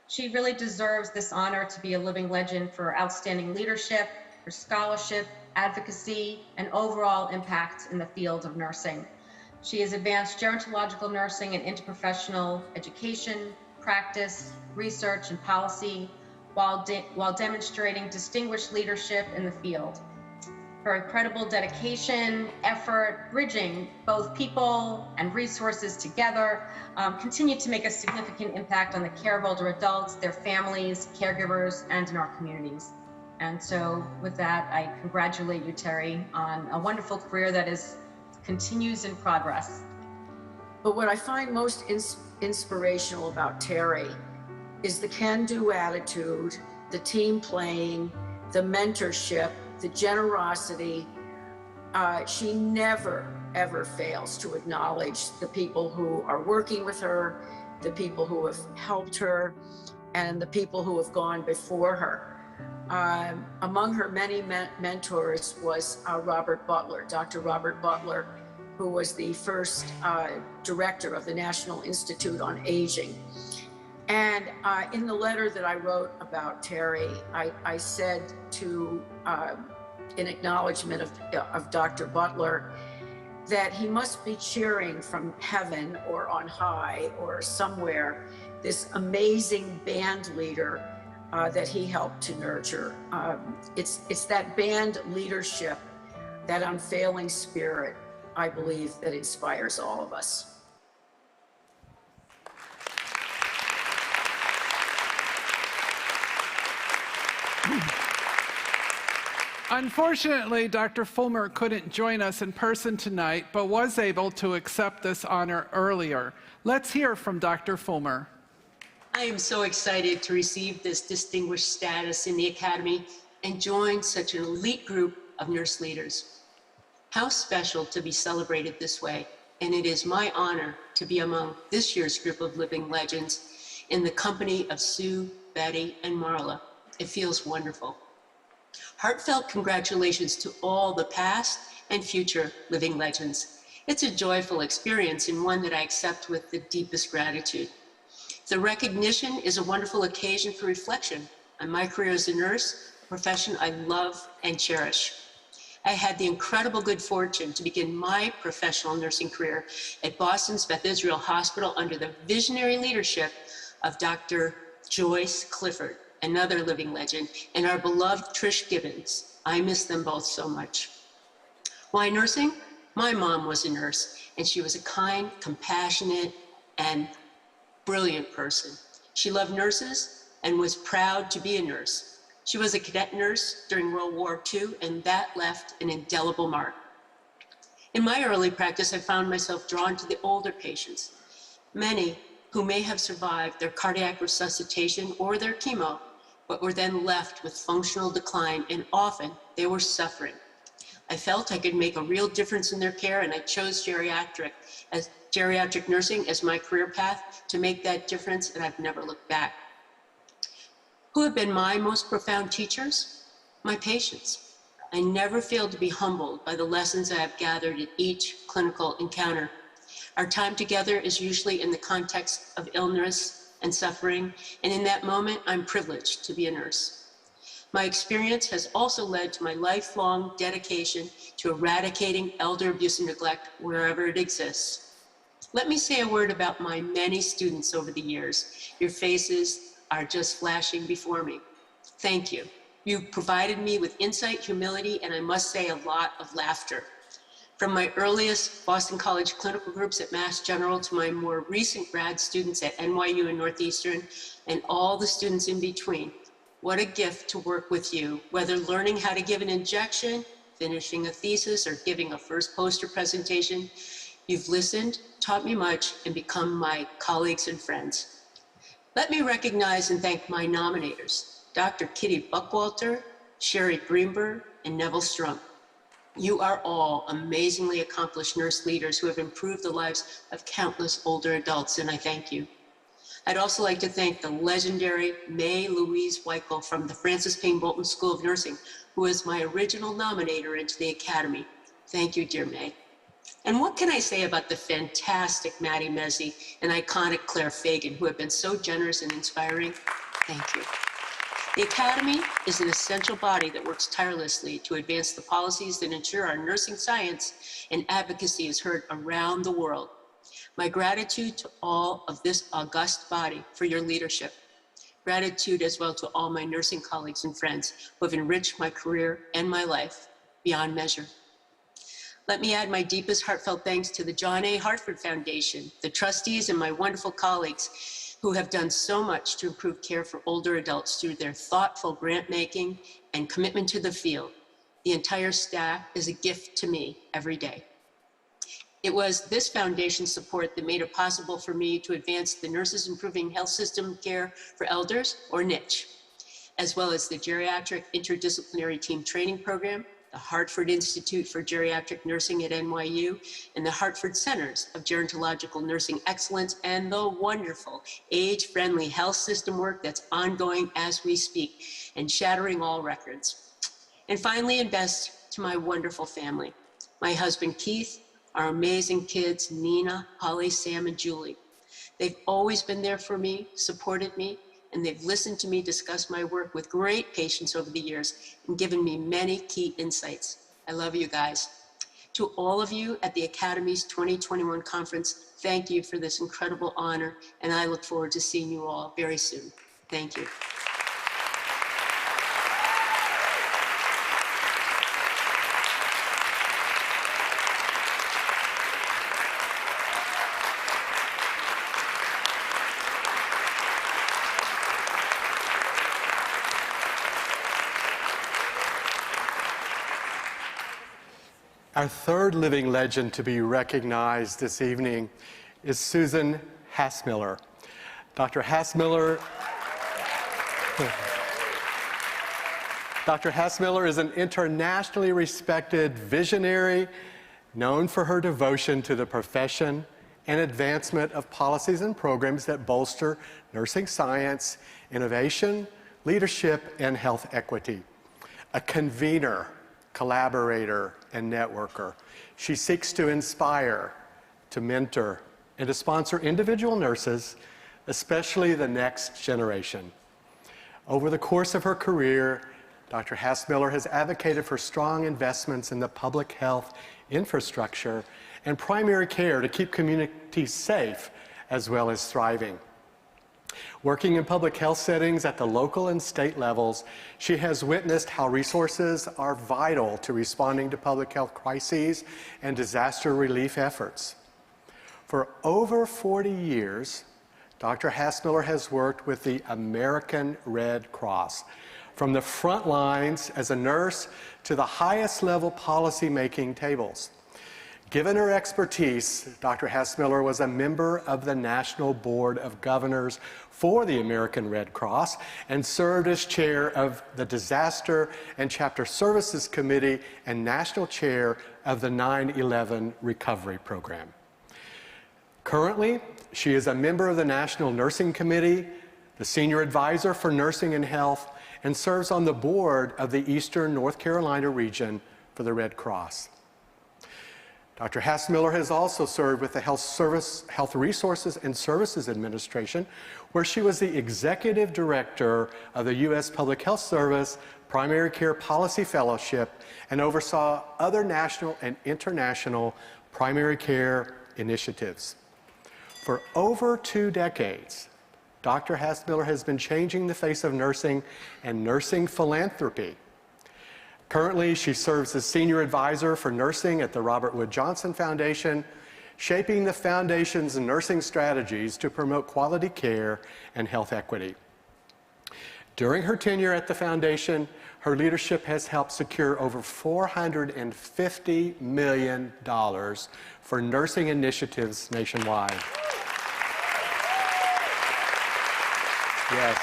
She really deserves this honor to be a living legend for outstanding leadership, for scholarship, advocacy, and overall impact in the field of nursing. She has advanced gerontological nursing and interprofessional education, practice, research, and policy, while demonstrating distinguished leadership in the field. Her incredible dedication, effort, bridging both people and resources together, continue to make a significant impact on the care of older adults, their families, caregivers, and in our communities. And so with that, I congratulate you, Terry, on a wonderful career that continues in progress. But what I find most inspirational about Terry is the can-do attitude, the team playing, the mentorship, the generosity. She never, ever fails to acknowledge the people who are working with her, the people who have helped her, and the people who have gone before her. Among her many mentors was Robert Butler, Dr. Robert Butler, who was the first director of the National Institute on Aging. And in the letter that I wrote about Terry, I said to, in acknowledgement of Dr. Butler, that he must be cheering from heaven or on high or somewhere this amazing band leader that he helped to nurture. It's that band leadership, that unfailing spirit, I believe, that inspires all of us. Unfortunately, Dr. Fulmer couldn't join us in person tonight, but was able to accept this honor earlier. Let's hear from Dr. Fulmer. I am so excited to receive this distinguished status in the Academy and join such an elite group of nurse leaders. How special to be celebrated this way, and it is my honor to be among this year's group of living legends in the company of Sue, Betty, and Marla. It feels wonderful. Heartfelt congratulations to all the past and future living legends. It's a joyful experience and one that I accept with the deepest gratitude. The recognition is a wonderful occasion for reflection on my career as a nurse, a profession I love and cherish. I had the incredible good fortune to begin my professional nursing career at Boston's Beth Israel Hospital under the visionary leadership of Dr. Joyce Clifford, another living legend, and our beloved Trish Gibbons. I miss them both so much. Why nursing? My mom was a nurse, and she was a kind, compassionate, and brilliant person. She loved nurses and was proud to be a nurse. She was a cadet nurse during World War II, and that left an indelible mark. In my early practice, I found myself drawn to the older patients, many who may have survived their cardiac resuscitation or their chemo, but were then left with functional decline, and often they were suffering. I felt I could make a real difference in their care, and I chose geriatric nursing as my career path to make that difference, and I've never looked back. Who have been my most profound teachers? My patients. I never failed to be humbled by the lessons I have gathered at each clinical encounter. Our time together is usually in the context of illness and suffering, and in that moment, I'm privileged to be a nurse. My experience has also led to my lifelong dedication to eradicating elder abuse and neglect wherever it exists. Let me say a word about my many students over the years. Your faces are just flashing before me. Thank you. You've provided me with insight, humility, and I must say a lot of laughter. From my earliest Boston College clinical groups at Mass General to my more recent grad students at NYU and Northeastern, and all the students in between, what a gift to work with you, whether learning how to give an injection, finishing a thesis, or giving a first poster presentation. You've listened, taught me much, and become my colleagues and friends. Let me recognize and thank my nominators, Dr. Kitty Buckwalter, Sherry Greenberg, and Neville Strunk. You are all amazingly accomplished nurse leaders who have improved the lives of countless older adults, and I thank you. I'd also like to thank the legendary May Louise Weichel from the Francis Payne Bolton School of Nursing, who was my original nominator into the Academy. Thank you, dear May. And what can I say about the fantastic Maddie Mezzi and iconic Claire Fagan, who have been so generous and inspiring? Thank you. The Academy is an essential body that works tirelessly to advance the policies that ensure our nursing science and advocacy is heard around the world. My gratitude to all of this august body for your leadership. Gratitude as well to all my nursing colleagues and friends who have enriched my career and my life beyond measure. Let me add my deepest heartfelt thanks to the John A. Hartford Foundation, the trustees, and my wonderful colleagues who have done so much to improve care for older adults through their thoughtful grant making and commitment to the field. The entire staff is a gift to me every day. It was this foundation's support that made it possible for me to advance the Nurses Improving Health System Care for Elders, or NICH, as well as the Geriatric Interdisciplinary Team Training Program, the Hartford Institute for Geriatric Nursing at NYU, and the Hartford Centers of Gerontological Nursing Excellence, and the wonderful age-friendly health system work that's ongoing as we speak and shattering all records. And finally, and best, to my wonderful family, my husband Keith, our amazing kids, Nina, Holly, Sam, and Julie. They've always been there for me, supported me, and they've listened to me discuss my work with great patience over the years and given me many key insights. I love you guys. To all of you at the Academy's 2021 conference, thank you for this incredible honor, and I look forward to seeing you all very soon. Thank you. Our third living legend to be recognized this evening is Susan Hassmiller. Dr. Hassmiller is an internationally respected visionary known for her devotion to the profession and advancement of policies and programs that bolster nursing science, innovation, leadership, and health equity. A convener, collaborator, and networker, she seeks to inspire, to mentor, and to sponsor individual nurses, especially the next generation. Over the course of her career, Dr. Hassmiller has advocated for strong investments in the public health infrastructure and primary care to keep communities safe as well as thriving. Working in public health settings at the local and state levels, she has witnessed how resources are vital to responding to public health crises and disaster relief efforts. For over 40 years, Dr. Hassmiller has worked with the American Red Cross, from the front lines as a nurse to the highest level policy-making tables. Given her expertise, Dr. Hassmiller was a member of the National Board of Governors for the American Red Cross and served as chair of the Disaster and Chapter Services Committee and national chair of the 9/11 Recovery Program. Currently, she is a member of the National Nursing Committee, the Senior Advisor for Nursing and Health, and serves on the board of the Eastern North Carolina region for the Red Cross. Dr. Hassmiller has also served with the Health Resources and Services Administration, where she was the Executive Director of the U.S. Public Health Service Primary Care Policy Fellowship and oversaw other national and international primary care initiatives. For over 2 decades, Dr. Hassmiller has been changing the face of nursing and nursing philanthropy. Currently, she serves as Senior Advisor for Nursing at the Robert Wood Johnson Foundation, shaping the Foundation's nursing strategies to promote quality care and health equity. During her tenure at the Foundation, her leadership has helped secure over $450 million for nursing initiatives nationwide. Yes.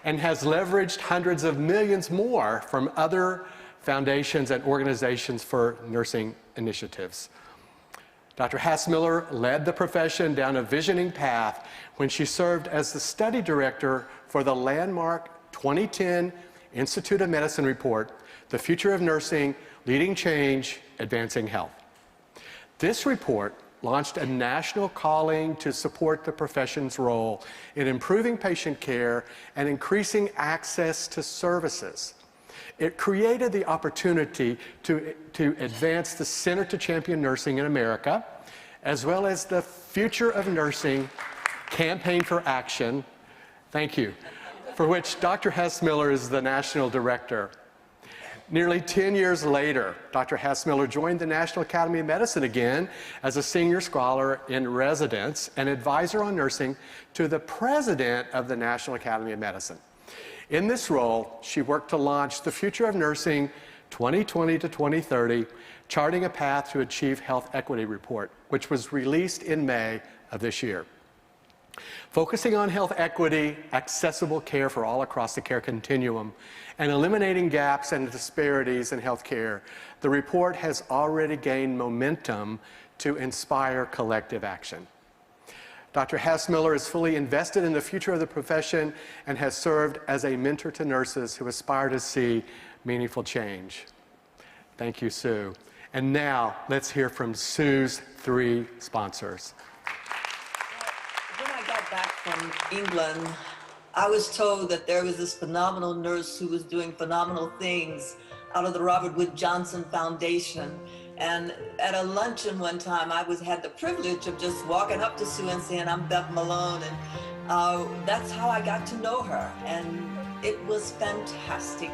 And has leveraged hundreds of millions more from other foundations and organizations for nursing initiatives. Dr. Hassmiller led the profession down a visioning path when she served as the study director for the landmark 2010 Institute of Medicine report, The Future of Nursing, Leading Change, Advancing Health. This report launched a national calling to support the profession's role in improving patient care and increasing access to services. It created the opportunity to advance the Center to Champion Nursing in America, as well as the Future of Nursing Campaign for Action, thank you, for which Dr. Hassmiller is the national director. Nearly 10 years later, Dr. Hassmiller joined the National Academy of Medicine again as a senior scholar in residence and advisor on nursing to the president of the National Academy of Medicine. In this role, she worked to launch the Future of Nursing 2020 to 2030, charting a path to achieve health equity report, which was released in May of this year. Focusing on health equity, accessible care for all across the care continuum, and eliminating gaps and disparities in health care, the report has already gained momentum to inspire collective action. Dr. Hassmiller is fully invested in the future of the profession and has served as a mentor to nurses who aspire to see meaningful change. Thank you, Sue. And now, let's hear from Sue's 3 sponsors. When I got back from England, I was told that there was this phenomenal nurse who was doing phenomenal things out of the Robert Wood Johnson Foundation. And at a luncheon one time, I had the privilege of just walking up to Sue and saying, "I'm Beth Malone," and that's how I got to know her. And it was fantastic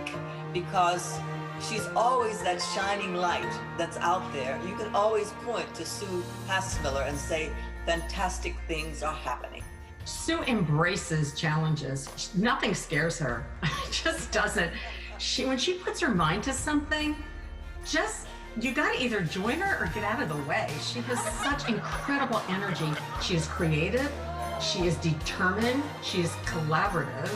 because she's always that shining light that's out there. You can always point to Sue Hassmiller and say, fantastic things are happening. Sue embraces challenges. Nothing scares her. It just doesn't. when she puts her mind to something, you got to either join her or get out of the way. She has such incredible energy. She is creative, she is determined, she is collaborative,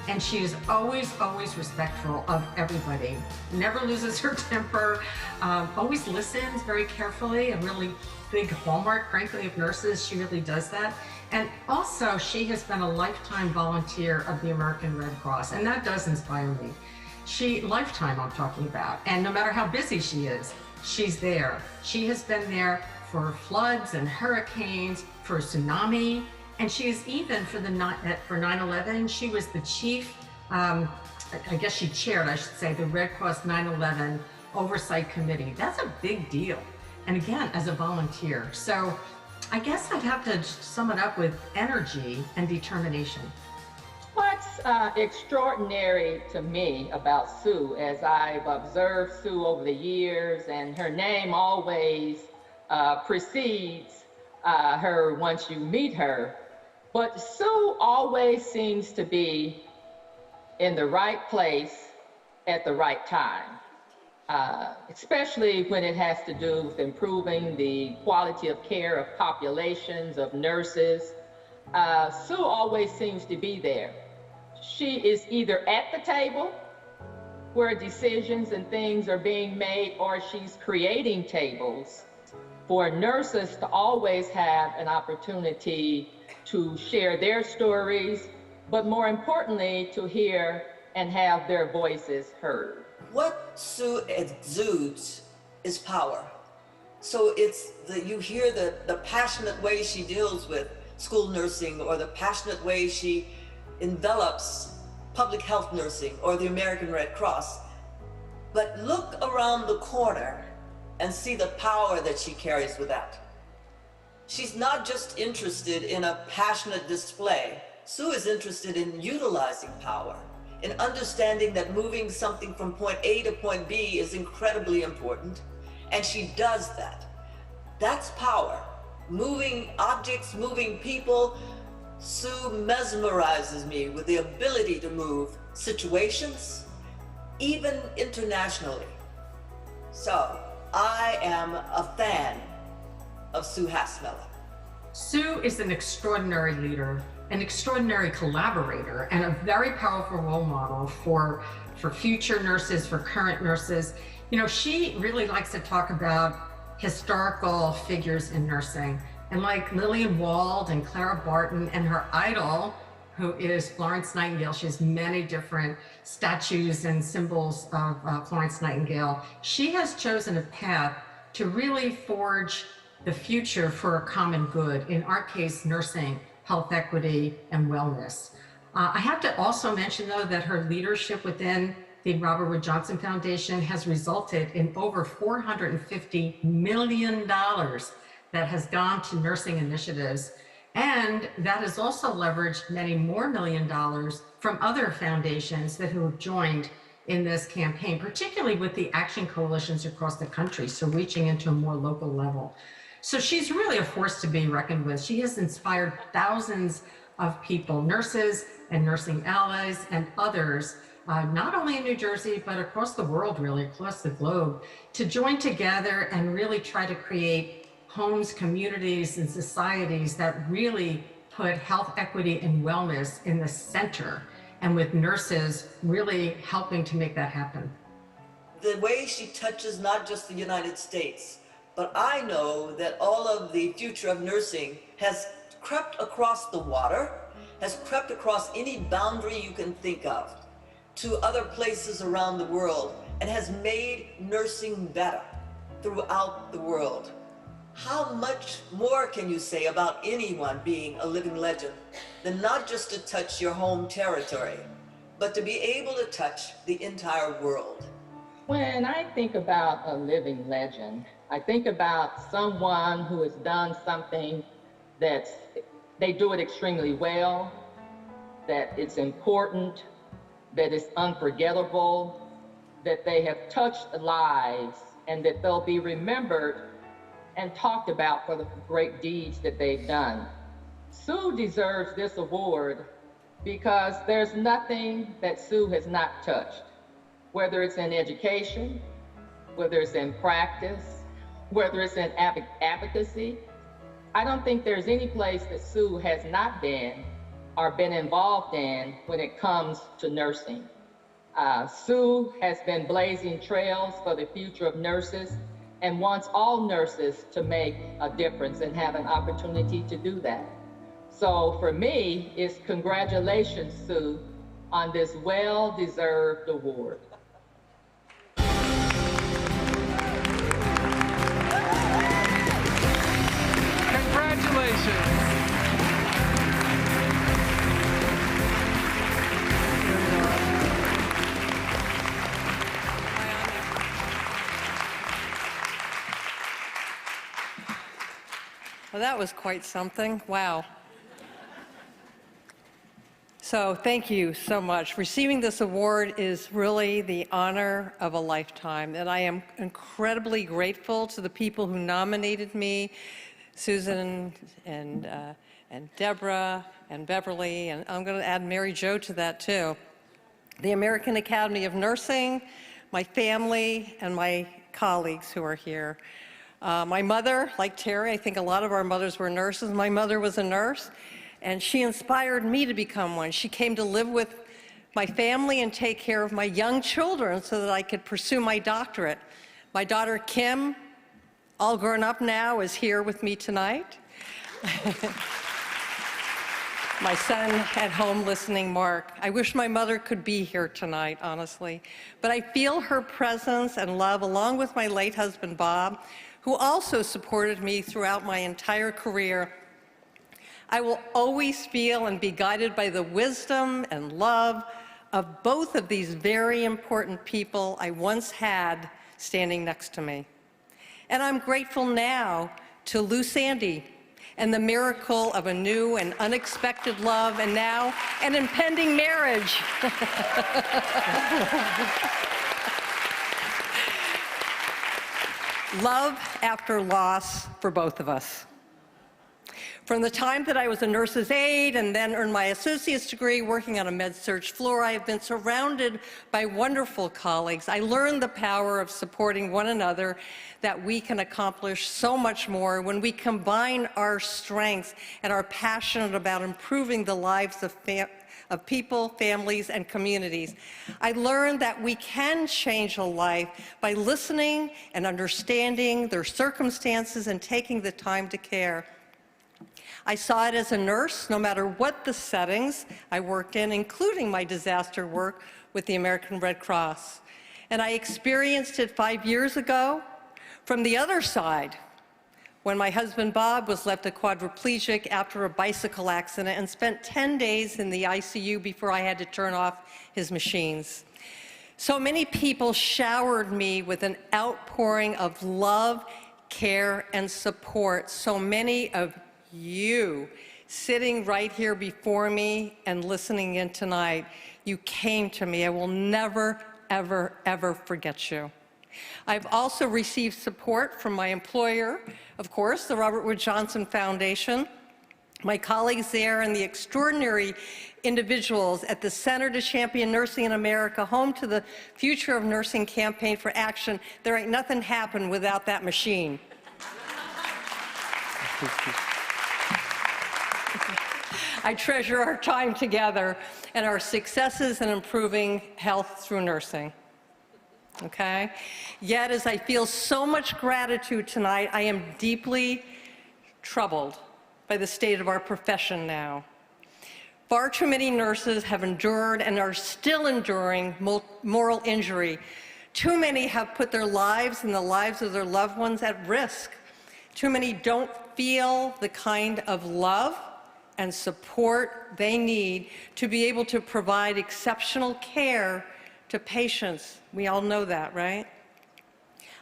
and she is always, always respectful of everybody. Never loses her temper, always listens very carefully, a really big hallmark, frankly, of nurses. She really does that. And also, she has been a lifetime volunteer of the American Red Cross, and that does inspire me. Lifetime I'm talking about, and no matter how busy she is, she's there. She has been there for floods and hurricanes, for tsunami, and she is even for 9/11, she was the chief, I guess she chaired, I should say, the Red Cross 9/11 Oversight Committee. That's a big deal. And again, as a volunteer. So I guess I'd have to sum it up with energy and determination. What's extraordinary to me about Sue, as I've observed Sue over the years, and her name always precedes her once you meet her, but Sue always seems to be in the right place at the right time, especially when it has to do with improving the quality of care of populations, of nurses. Sue always seems to be there. She is either at the table where decisions and things are being made, or she's creating tables for nurses to always have an opportunity to share their stories, but more importantly, to hear and have their voices heard. What Sue exudes is power. So you hear the passionate way she deals with school nursing, or the passionate way she envelops public health nursing or the American Red Cross. But look around the corner and see the power that she carries with that. She's not just interested in a passionate display. Sue is interested in utilizing power, in understanding that moving something from point A to point B is incredibly important, and she does that. That's power. Moving objects, moving people. Sue mesmerizes me with the ability to move situations, even internationally. So I am a fan of Sue Hasmiller. Sue is an extraordinary leader, an extraordinary collaborator, and a very powerful role model for future nurses, for current nurses. You know, she really likes to talk about historical figures in nursing. And like Lillian Wald and Clara Barton and her idol, who is Florence Nightingale, she has many different statues and symbols of Florence Nightingale. She has chosen a path to really forge the future for a common good, in our case, nursing, health equity, and wellness. I have to also mention, though, that her leadership within the Robert Wood Johnson Foundation has resulted in over $450 million that has gone to nursing initiatives. And that has also leveraged many more $1 million from other foundations who have joined in this campaign, particularly with the action coalitions across the country, so reaching into a more local level. So she's really a force to be reckoned with. She has inspired thousands of people, nurses and nursing allies and others, not only in New Jersey, but across the world, really, across the globe, to join together and really try to create homes, communities, and societies that really put health equity and wellness in the center, and with nurses really helping to make that happen. The way she touches not just the United States, but I know that all of the future of nursing has crept across the water, has crept across any boundary you can think of to other places around the world, and has made nursing better throughout the world. How much more can you say about anyone being a living legend than not just to touch your home territory, but to be able to touch the entire world? When I think about a living legend, I think about someone who has done something that they do it extremely well, that it's important, that it's unforgettable, that they have touched lives, and that they'll be remembered and talked about for the great deeds that they've done. Sue deserves this award because there's nothing that Sue has not touched. whether it's in education, whether it's in practice, whether it's in advocacy. I don't think there's any place that Sue has not been or been involved in when it comes to nursing. Sue has been blazing trails for the future of nurses and wants all nurses to make a difference and have an opportunity to do that. So for me, it's congratulations, Sue, on this well-deserved award. Congratulations. Well, that was quite something. Wow. So thank you so much. Receiving this award is really the honor of a lifetime, and I am incredibly grateful to the people who nominated me, Susan and Deborah and Beverly, and I'm going to add Mary Jo to that too. The American Academy of Nursing, my family, and my colleagues who are here. My mother, like Terry, I think a lot of our mothers were nurses. My mother was a nurse, and she inspired me to become one. She came to live with my family and take care of my young children so that I could pursue my doctorate. My daughter, Kim, all grown up now, is here with me tonight. My son at home listening, Mark. I wish my mother could be here tonight, honestly. But I feel her presence and love, along with my late husband, Bob, who also supported me throughout my entire career. I will always feel and be guided by the wisdom and love of both of these very important people I once had standing next to me. And I'm grateful now to Lou Sandy and the miracle of a new and unexpected love, and now an impending marriage. Love after loss for both of us. From the time that I was a nurse's aide and then earned my associate's degree working on a med-surg floor, I have been surrounded by wonderful colleagues. I learned the power of supporting one another, that we can accomplish so much more when we combine our strengths and are passionate about improving the lives of people, families, and communities. I learned that we can change a life by listening and understanding their circumstances and taking the time to care. I saw it as a nurse, no matter what the settings I worked in, including my disaster work with the American Red Cross. And I experienced it 5 years ago from the other side, when my husband Bob was left a quadriplegic after a bicycle accident and spent 10 days in the ICU before I had to turn off his machines. So many people showered me with an outpouring of love, care, and support. So many of you sitting right here before me and listening in tonight, you came to me. I will never, ever, ever forget you. I've also received support from my employer, of course, the Robert Wood Johnson Foundation, my colleagues there, and the extraordinary individuals at the Center to Champion Nursing in America, home to the Future of Nursing Campaign for Action. There ain't nothing happen without that machine. I treasure our time together and our successes in improving health through nursing. Okay? Yet, as I feel so much gratitude tonight, I am deeply troubled by the state of our profession now. Far too many nurses have endured and are still enduring moral injury. Too many have put their lives and the lives of their loved ones at risk. Too many don't feel the kind of love and support they need to be able to provide exceptional care to patients. We all know that, right?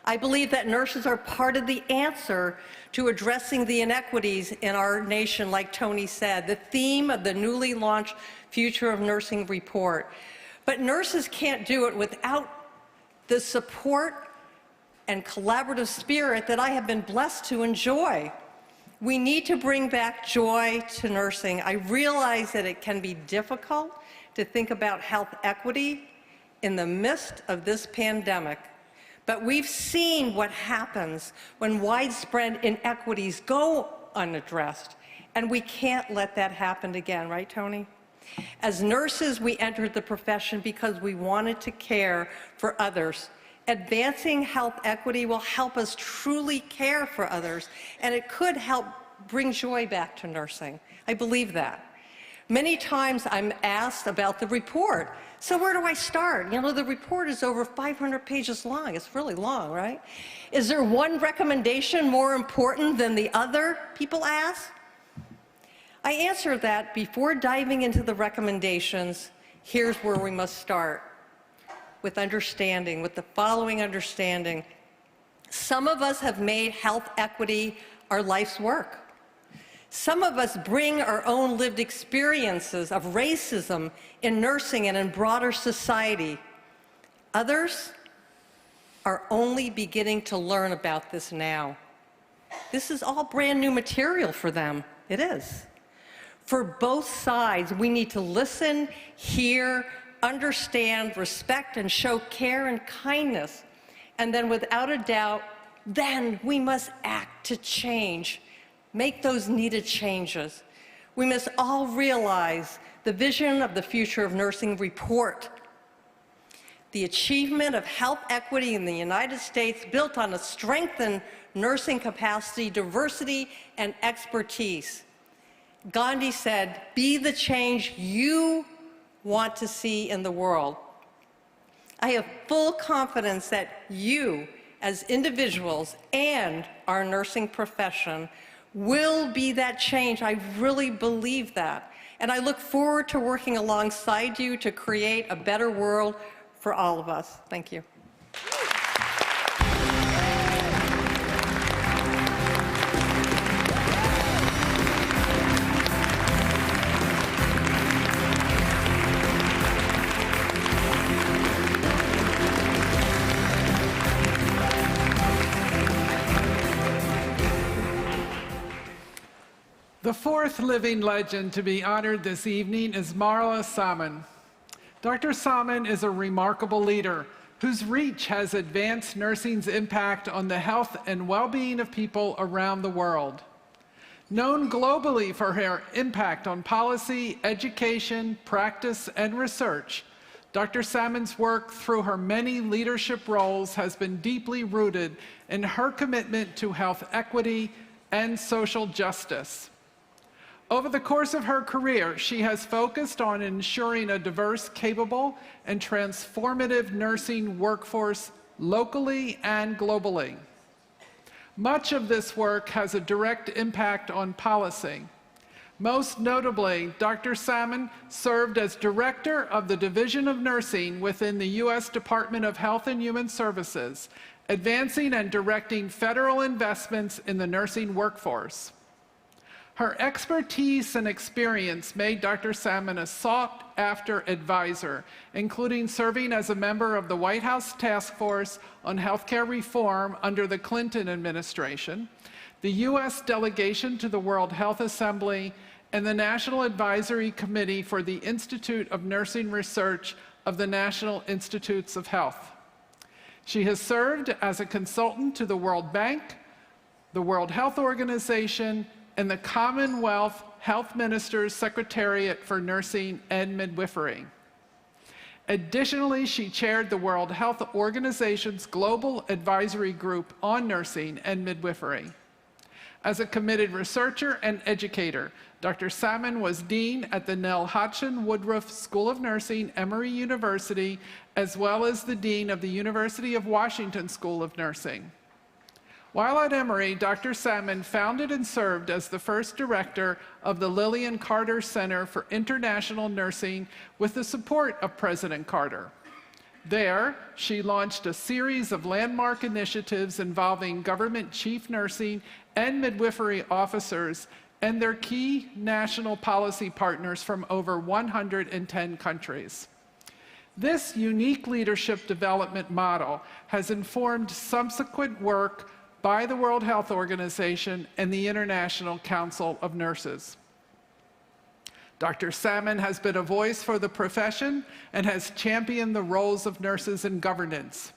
I believe that nurses are part of the answer to addressing the inequities in our nation, like Tony said, the theme of the newly launched Future of Nursing report. But nurses can't do it without the support and collaborative spirit that I have been blessed to enjoy. We need to bring back joy to nursing. I realize that it can be difficult to think about health equity in the midst of this pandemic. But we've seen what happens when widespread inequities go unaddressed, and we can't let that happen again, right, Tony? As nurses, we entered the profession because we wanted to care for others. Advancing health equity will help us truly care for others, and it could help bring joy back to nursing. I believe that. Many times I'm asked about the report. So where do I start? You know, the report is over 500 pages long. It's really long, right? Is there one recommendation more important than the other, people ask? I answer that before diving into the recommendations, here's where we must start. With understanding, with the following understanding. Some of us have made health equity our life's work. Some of us bring our own lived experiences of racism in nursing and in broader society. Others are only beginning to learn about this now. This is all brand new material for them. It is. For both sides, we need to listen, hear, understand, respect, and show care and kindness. And then without a doubt, then we must act to change, make those needed changes. We must all realize the vision of the Future of Nursing report. The achievement of health equity in the United States built on a strengthened nursing capacity, diversity, and expertise. Gandhi said, "Be the change you want to see in the world." I have full confidence that you, as individuals and our nursing profession, will be that change. I really believe that. And I look forward to working alongside you to create a better world for all of us. Thank you. The fourth living legend to be honored this evening is Marla Salmon. Dr. Salmon is a remarkable leader whose reach has advanced nursing's impact on the health and well-being of people around the world. Known globally for her impact on policy, education, practice, and research, Dr. Salmon's work through her many leadership roles has been deeply rooted in her commitment to health equity and social justice. Over the course of her career, she has focused on ensuring a diverse, capable, and transformative nursing workforce locally and globally. Much of this work has a direct impact on policy. Most notably, Dr. Salmon served as director of the Division of Nursing within the U.S. Department of Health and Human Services, advancing and directing federal investments in the nursing workforce. Her expertise and experience made Dr. Salmon a sought-after advisor, including serving as a member of the White House Task Force on Healthcare Reform under the Clinton administration, the U.S. delegation to the World Health Assembly, and the National Advisory Committee for the Institute of Nursing Research of the National Institutes of Health. She has served as a consultant to the World Bank, the World Health Organization, and the Commonwealth Health Minister's Secretariat for Nursing and Midwifery. Additionally, she chaired the World Health Organization's Global Advisory Group on Nursing and Midwifery. As a committed researcher and educator, Dr. Salmon was dean at the Nell Hodgson Woodruff School of Nursing, Emory University, as well as the dean of the University of Washington School of Nursing. While at Emory, Dr. Salmon founded and served as the first director of the Lillian Carter Center for International Nursing with the support of President Carter. There, she launched a series of landmark initiatives involving government chief nursing and midwifery officers and their key national policy partners from over 110 countries. This unique leadership development model has informed subsequent work by the World Health Organization and the International Council of Nurses. Dr. Salmon has been a voice for the profession and has championed the roles of nurses in governance.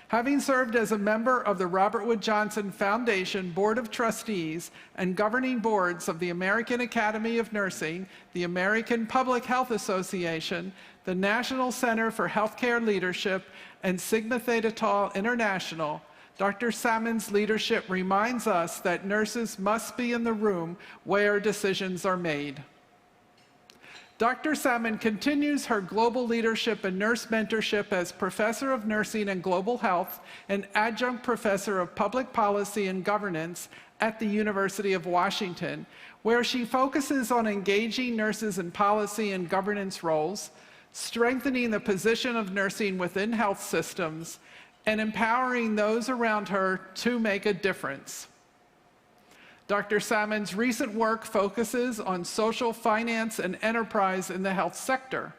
Having served as a member of the Robert Wood Johnson Foundation Board of Trustees and governing boards of the American Academy of Nursing, the American Public Health Association, the National Center for Healthcare Leadership, and Sigma Theta Tau International, Dr. Salmon's leadership reminds us that nurses must be in the room where decisions are made. Dr. Salmon continues her global leadership and nurse mentorship as Professor of Nursing and Global Health and Adjunct Professor of Public Policy and Governance at the University of Washington, where she focuses on engaging nurses in policy and governance roles, strengthening the position of nursing within health systems, and empowering those around her to make a difference. Dr. Salmon's recent work focuses on social finance and enterprise in the health sector.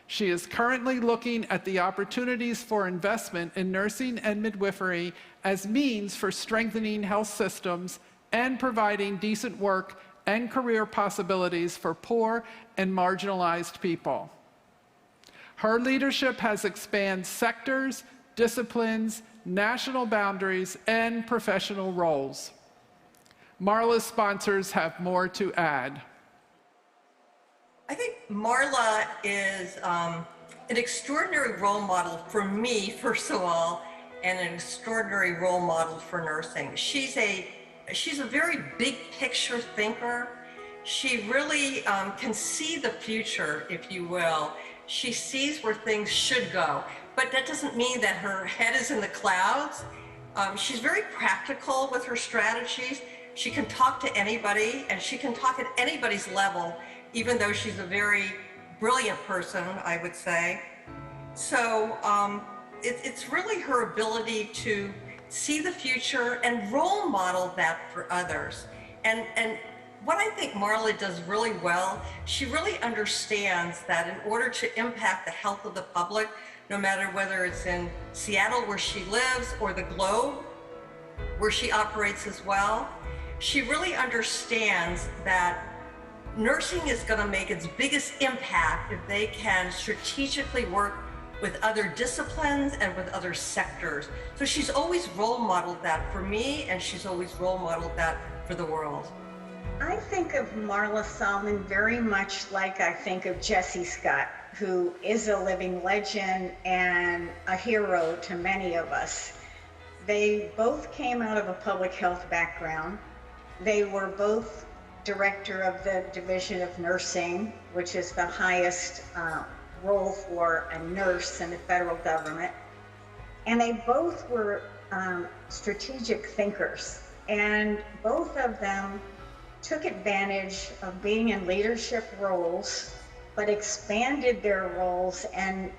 She is currently looking at the opportunities for investment in nursing and midwifery as means for strengthening health systems and providing decent work and career possibilities for poor and marginalized people. Her leadership has expanded sectors, disciplines, national boundaries, and professional roles. Marla's sponsors have more to add. I think Marla is an extraordinary role model for me, first of all, and an extraordinary role model for nursing. She's a very big picture thinker. She really can see the future, if you will. She sees where things should go, but that doesn't mean that her head is in the clouds. She's very practical with her strategies. She can talk to anybody, and she can talk at anybody's level, even though she's a very brilliant person, I would say. So it's really her ability to see the future and role model that for others. And what I think Marla does really well, she really understands that in order to impact the health of the public, no matter whether it's in Seattle where she lives or the globe where she operates as well, she really understands that nursing is going to make its biggest impact if they can strategically work with other disciplines and with other sectors. So she's always role modeled that for me, and she's always role modeled that for the world. I think of Marla Salmon very much like I think of Jessie Scott, who is a living legend and a hero to many of us. They both came out of a public health background. They were both director of the Division of Nursing, which is the highest role for a nurse in the federal government. And they both were strategic thinkers. And both of them took advantage of being in leadership roles, but expanded their roles and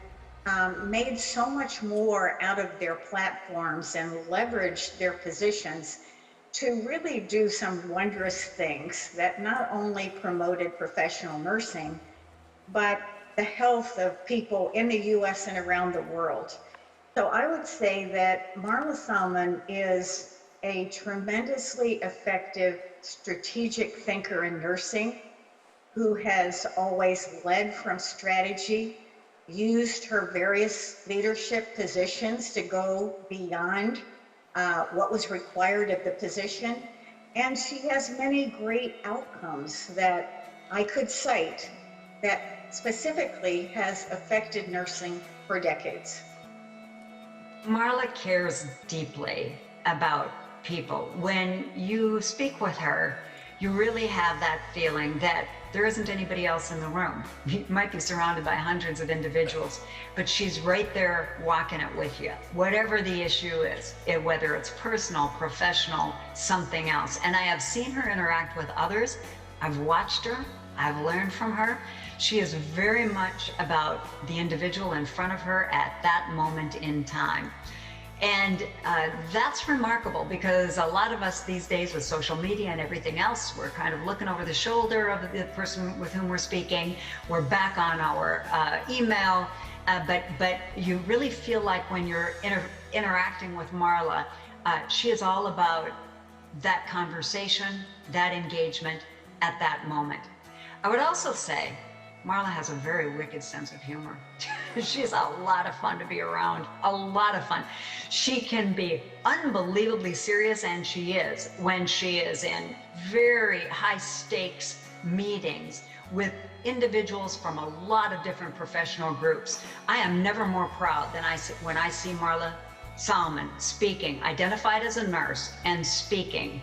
made so much more out of their platforms and leveraged their positions to really do some wondrous things that not only promoted professional nursing, but the health of people in the US and around the world. So I would say that Marla Salmon is a tremendously effective strategic thinker in nursing who has always led from strategy, used her various leadership positions to go beyond what was required of the position. And she has many great outcomes that I could cite that specifically has affected nursing for decades. Marla cares deeply about people. When you speak with her, you really have that feeling that there isn't anybody else in the room. You might be surrounded by hundreds of individuals, but she's right there walking it with you. Whatever the issue is, whether it's personal, professional, something else. And I have seen her interact with others. I've watched her. I've learned from her. She is very much about the individual in front of her at that moment in time. And that's remarkable because a lot of us these days with social media and everything else, we're kind of looking over the shoulder of the person with whom we're speaking. We're back on our email, but you really feel like when you're interacting with Marla, she is all about that conversation, that engagement at that moment. I would also say Marla has a very wicked sense of humor. She's a lot of fun to be around, a lot of fun. She can be unbelievably serious, and she is, when she is in very high stakes meetings with individuals from a lot of different professional groups. I am never more proud than when I see Marla Salman speaking, identified as a nurse, and speaking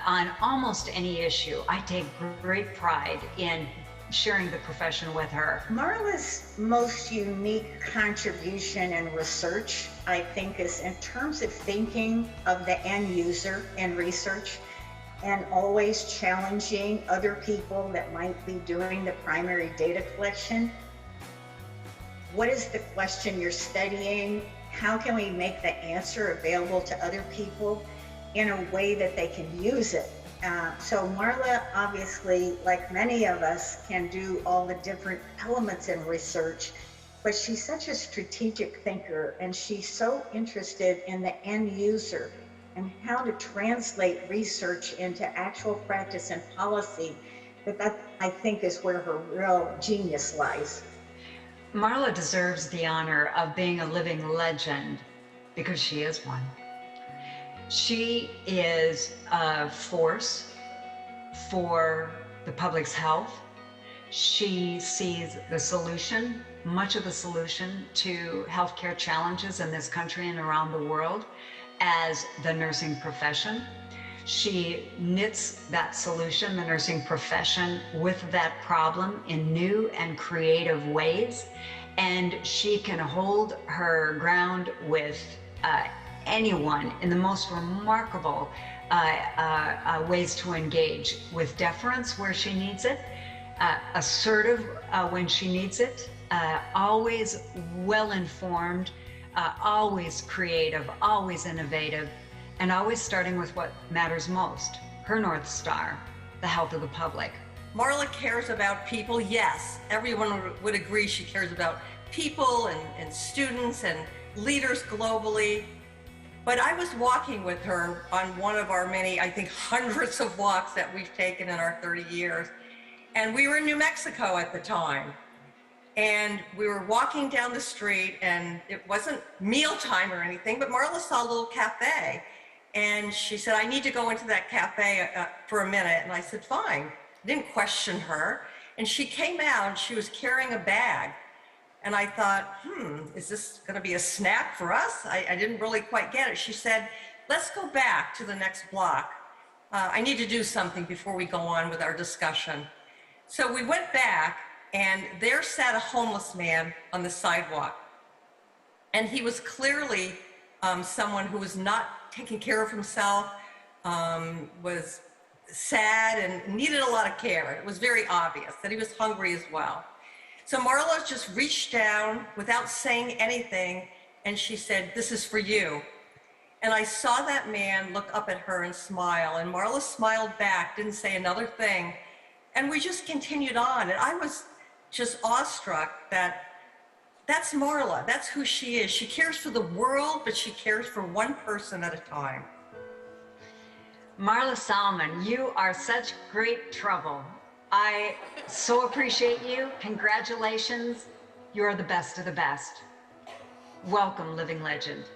on almost any issue. I take great pride in sharing the profession with her. Marla's most unique contribution in research, I think, is in terms of thinking of the end user in research and always challenging other people that might be doing the primary data collection. What is the question you're studying? How can we make the answer available to other people in a way that they can use it? So Marla, obviously, like many of us, can do all the different elements in research, but she's such a strategic thinker, and she's so interested in the end user and how to translate research into actual practice and policy. That I think is where her real genius lies. Marla deserves the honor of being a living legend because she is one. She is a force for the public's health. She sees the solution, much of the solution to healthcare challenges in this country and around the world, as the nursing profession. She knits that solution, the nursing profession, with that problem in new and creative ways. And she can hold her ground with anyone in the most remarkable ways to engage, with deference where she needs it, assertive when she needs it, always well-informed, always creative, always innovative, and always starting with what matters most, her North Star, the health of the public. Marla cares about people, yes. Everyone would agree she cares about people and students and leaders globally. But I was walking with her on one of our many, I think, hundreds of walks that we've taken in our 30 years. And we were in New Mexico at the time. And we were walking down the street, and it wasn't mealtime or anything, but Marla saw a little cafe. And she said, I need to go into that cafe for a minute. And I said, fine. I didn't question her. And she came out, and she was carrying a bag. And I thought, is this going to be a snack for us? I didn't really quite get it. She said, let's go back to the next block. I need to do something before we go on with our discussion. So we went back, and there sat a homeless man on the sidewalk. And he was clearly someone who was not taking care of himself, was sad and needed a lot of care. It was very obvious that he was hungry as well. So Marla just reached down without saying anything, and she said, this is for you. And I saw that man look up at her and smile, and Marla smiled back, didn't say another thing. And we just continued on. And I was just awestruck that that's Marla, that's who she is. She cares for the world, but she cares for one person at a time. Marla Salman, you are such great trouble. I so appreciate you. Congratulations. You're the best of the best. Welcome, living legend.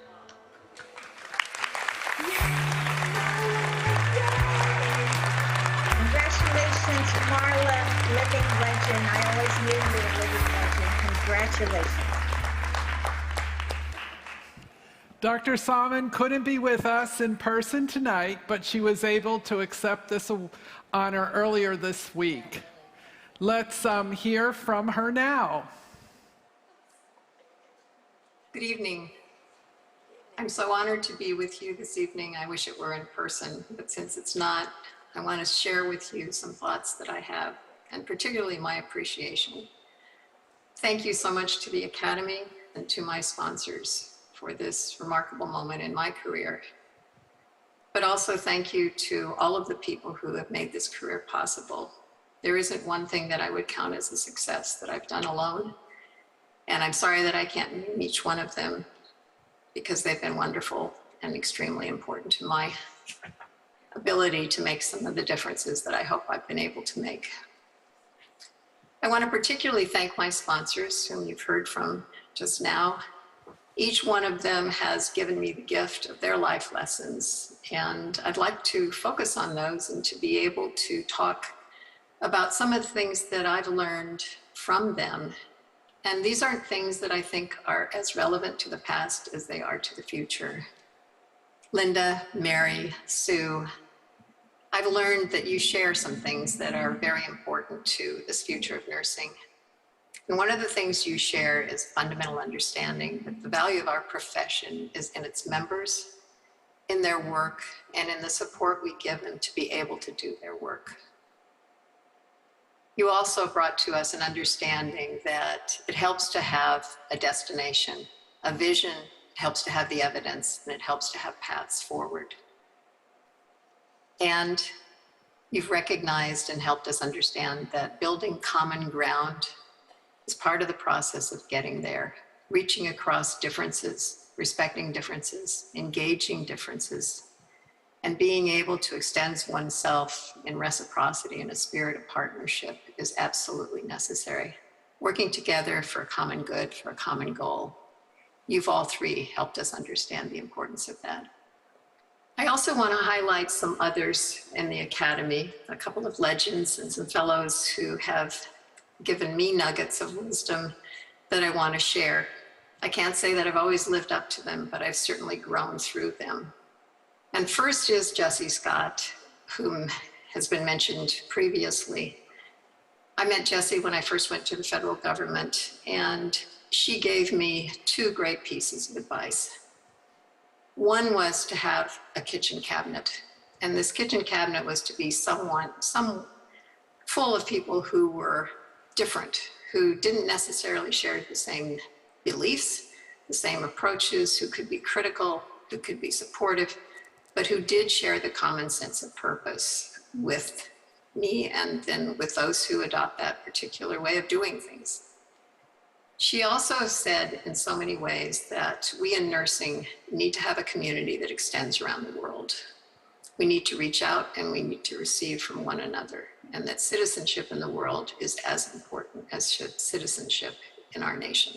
Congratulations, Marla, living legend. I always knew you were a living legend. Congratulations. Dr. Salman couldn't be with us in person tonight, but she was able to accept this honor earlier this week. Let's hear from her now. Good evening. I'm so honored to be with you this evening. I wish it were in person, but since it's not, I want to share with you some thoughts that I have, and particularly my appreciation. Thank you so much to the Academy and to my sponsors for this remarkable moment in my career. But also thank you to all of the people who have made this career possible. There isn't one thing that I would count as a success that I've done alone. And I'm sorry that I can't name each one of them because they've been wonderful and extremely important to my ability to make some of the differences that I hope I've been able to make. I want to particularly thank my sponsors, whom you've heard from just now. Each one of them has given me the gift of their life lessons, and I'd like to focus on those and to be able to talk about some of the things that I've learned from them. And these aren't things that I think are as relevant to the past as they are to the future. Linda, Mary, Sue, I've learned that you share some things that are very important to this future of nursing. And one of the things you share is fundamental understanding that the value of our profession is in its members, in their work, and in the support we give them to be able to do their work. You also brought to us an understanding that it helps to have a destination, a vision, it helps to have the evidence, and it helps to have paths forward. And you've recognized and helped us understand that building common ground is part of the process of getting there, reaching across differences, respecting differences, engaging differences, and being able to extend oneself in reciprocity and a spirit of partnership is absolutely necessary. Working together for a common good, for a common goal. You've all three helped us understand the importance of that. I also want to highlight some others in the Academy, a couple of legends and some fellows who have given me nuggets of wisdom that I want to share. I can't say that I've always lived up to them, but I've certainly grown through them. And first is Jessie Scott, whom has been mentioned previously. I met Jessie when I first went to the federal government, and she gave me two great pieces of advice. One was to have a kitchen cabinet, and this kitchen cabinet was to be full of people who were different, who didn't necessarily share the same beliefs, the same approaches, who could be critical, who could be supportive, but who did share the common sense of purpose with me and then with those who adopt that particular way of doing things. She also said in so many ways that we in nursing need to have a community that extends around the world. We need to reach out and we need to receive from one another, and that citizenship in the world is as important as citizenship in our nation.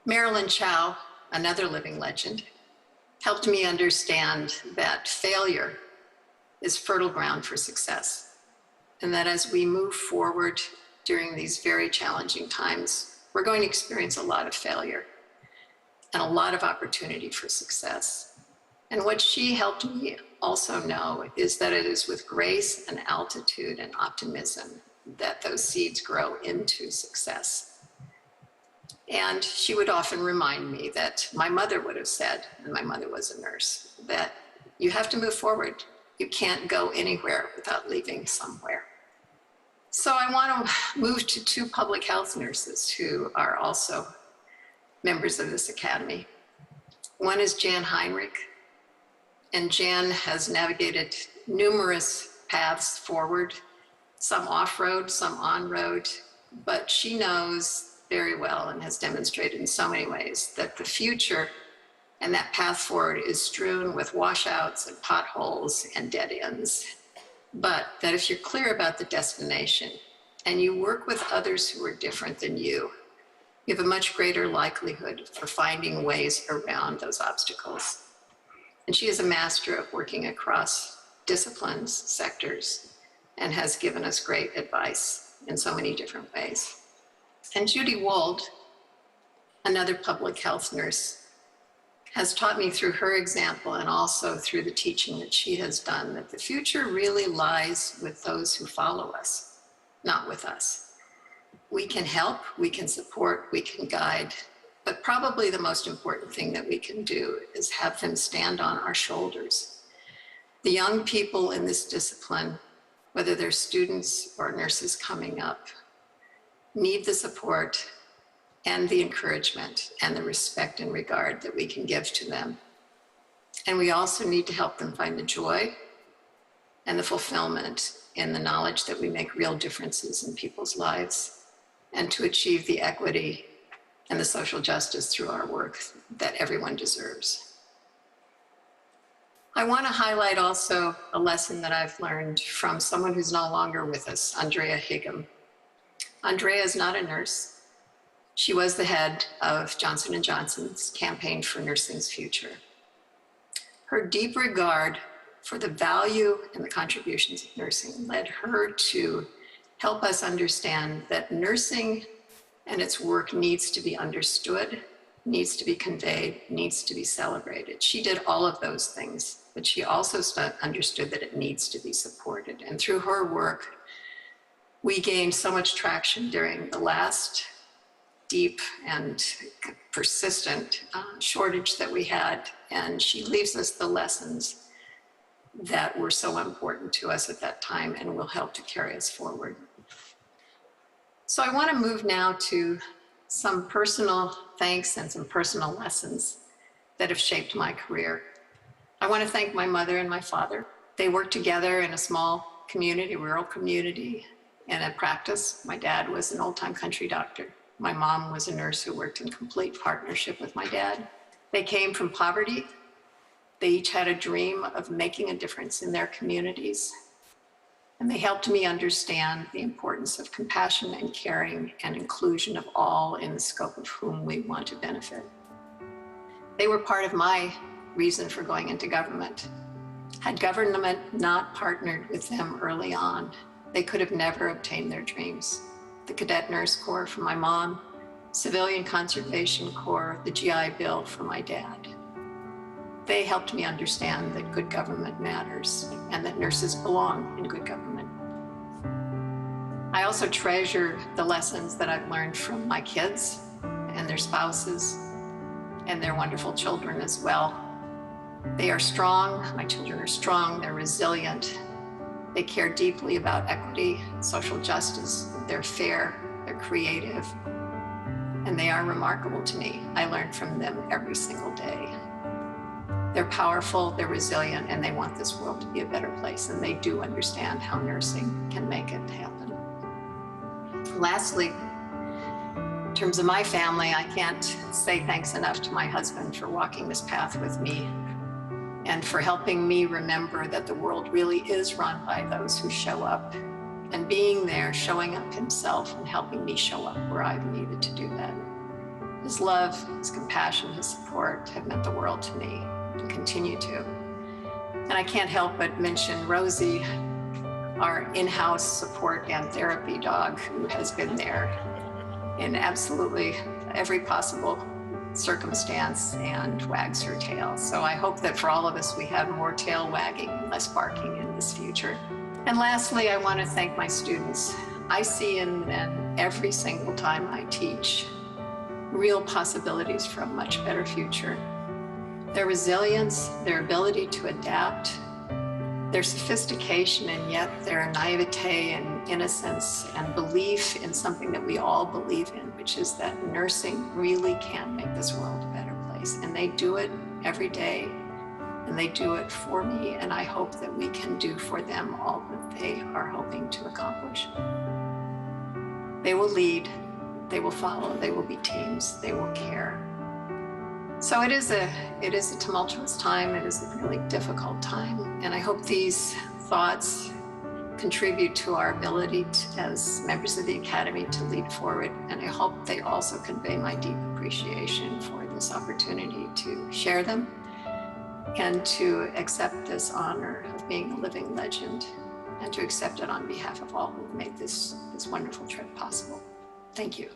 Marilyn Chow, another living legend, helped me understand that failure is fertile ground for success, and that as we move forward during these very challenging times, we're going to experience a lot of failure and a lot of opportunity for success. And what she helped me also know is that it is with grace and altitude and optimism that those seeds grow into success. And she would often remind me that my mother would have said, and my mother was a nurse, that you have to move forward. You can't go anywhere without leaving somewhere. So I want to move to two public health nurses who are also members of this academy. One is Jan Heinrich, and Jan has navigated numerous paths forward, some off-road, some on-road, but she knows very well and has demonstrated in so many ways that the future and that path forward is strewn with washouts and potholes and dead ends. But that if you're clear about the destination and you work with others who are different than you have a much greater likelihood for finding ways around those obstacles. And she is a master of working across disciplines, sectors, and has given us great advice in so many different ways. And Judy Wold, another public health nurse, has taught me through her example and also through the teaching that she has done that the future really lies with those who follow us, not with us. We can help, we can support, we can guide, but probably the most important thing that we can do is have them stand on our shoulders. The young people in this discipline, whether they're students or nurses coming up, need the support and the encouragement and the respect and regard that we can give to them. And we also need to help them find the joy and the fulfillment in the knowledge that we make real differences in people's lives and to achieve the equity and the social justice through our work that everyone deserves. I want to highlight also a lesson that I've learned from someone who's no longer with us, Andrea Higem. Andrea is not a nurse. She was the head of Johnson & Johnson's campaign for nursing's future. Her deep regard for the value and the contributions of nursing led her to help us understand that nursing and its work needs to be understood, needs to be conveyed, needs to be celebrated. She did all of those things, but she also understood that it needs to be supported. And through her work, we gained so much traction during the last deep and persistent shortage that we had. And she leaves us the lessons that were so important to us at that time and will help to carry us forward. So I want to move now to some personal thanks and some personal lessons that have shaped my career. I want to thank my mother and my father. They worked together in a small community, rural community, in a practice. My dad was an old-time country doctor. My mom was a nurse who worked in complete partnership with my dad. They came from poverty. They each had a dream of making a difference in their communities. And they helped me understand the importance of compassion and caring and inclusion of all in the scope of whom we want to benefit. They were part of my reason for going into government. Had government not partnered with them early on, they could have never obtained their dreams. The Cadet Nurse Corps for my mom, Civilian Conservation Corps, the GI Bill for my dad. They helped me understand that good government matters and that nurses belong in good government. I also treasure the lessons that I've learned from my kids and their spouses and their wonderful children as well. They are strong, my children are strong, they're resilient. They care deeply about equity, social justice, they're fair, they're creative, and they are remarkable to me. I learn from them every single day. They're powerful, they're resilient, and they want this world to be a better place, and they do understand how nursing can make it happen. Lastly, in terms of my family, I can't say thanks enough to my husband for walking this path with me and for helping me remember that the world really is run by those who show up, and being there, showing up himself and helping me show up where I've needed to do that. His love, his compassion, his support have meant the world to me and continue to. And I can't help but mention Rosie, our in-house support and therapy dog, who has been there in absolutely every possible circumstance and wags her tail. So I hope that for all of us, we have more tail wagging, less barking in this future. And lastly, I want to thank my students. I see in them every single time I teach real possibilities for a much better future. Their resilience, their ability to adapt, their sophistication, and yet their naivete and innocence and belief in something that we all believe in, which is that nursing really can make this world a better place. And they do it every day, and they do it for me, and I hope that we can do for them all that they are hoping to accomplish. They will lead, they will follow, they will be teams, they will care. So it is a tumultuous time, it is a really difficult time, and I hope these thoughts contribute to our ability as members of the Academy to lead forward, and I hope they also convey my deep appreciation for this opportunity to share them and to accept this honor of being a living legend and to accept it on behalf of all who made this wonderful trip possible. Thank you.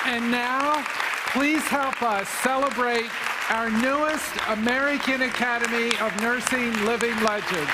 And now, please help us celebrate our newest American Academy of Nursing Living Legends.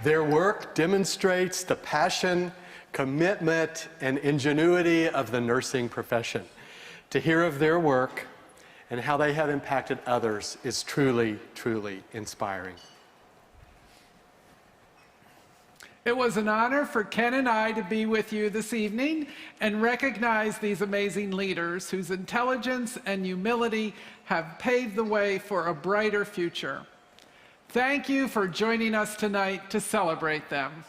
Their work demonstrates the passion, commitment, and ingenuity of the nursing profession. To hear of their work and how they have impacted others is truly, truly inspiring. It was an honor for Ken and I to be with you this evening and recognize these amazing leaders whose intelligence and humility have paved the way for a brighter future. Thank you for joining us tonight to celebrate them.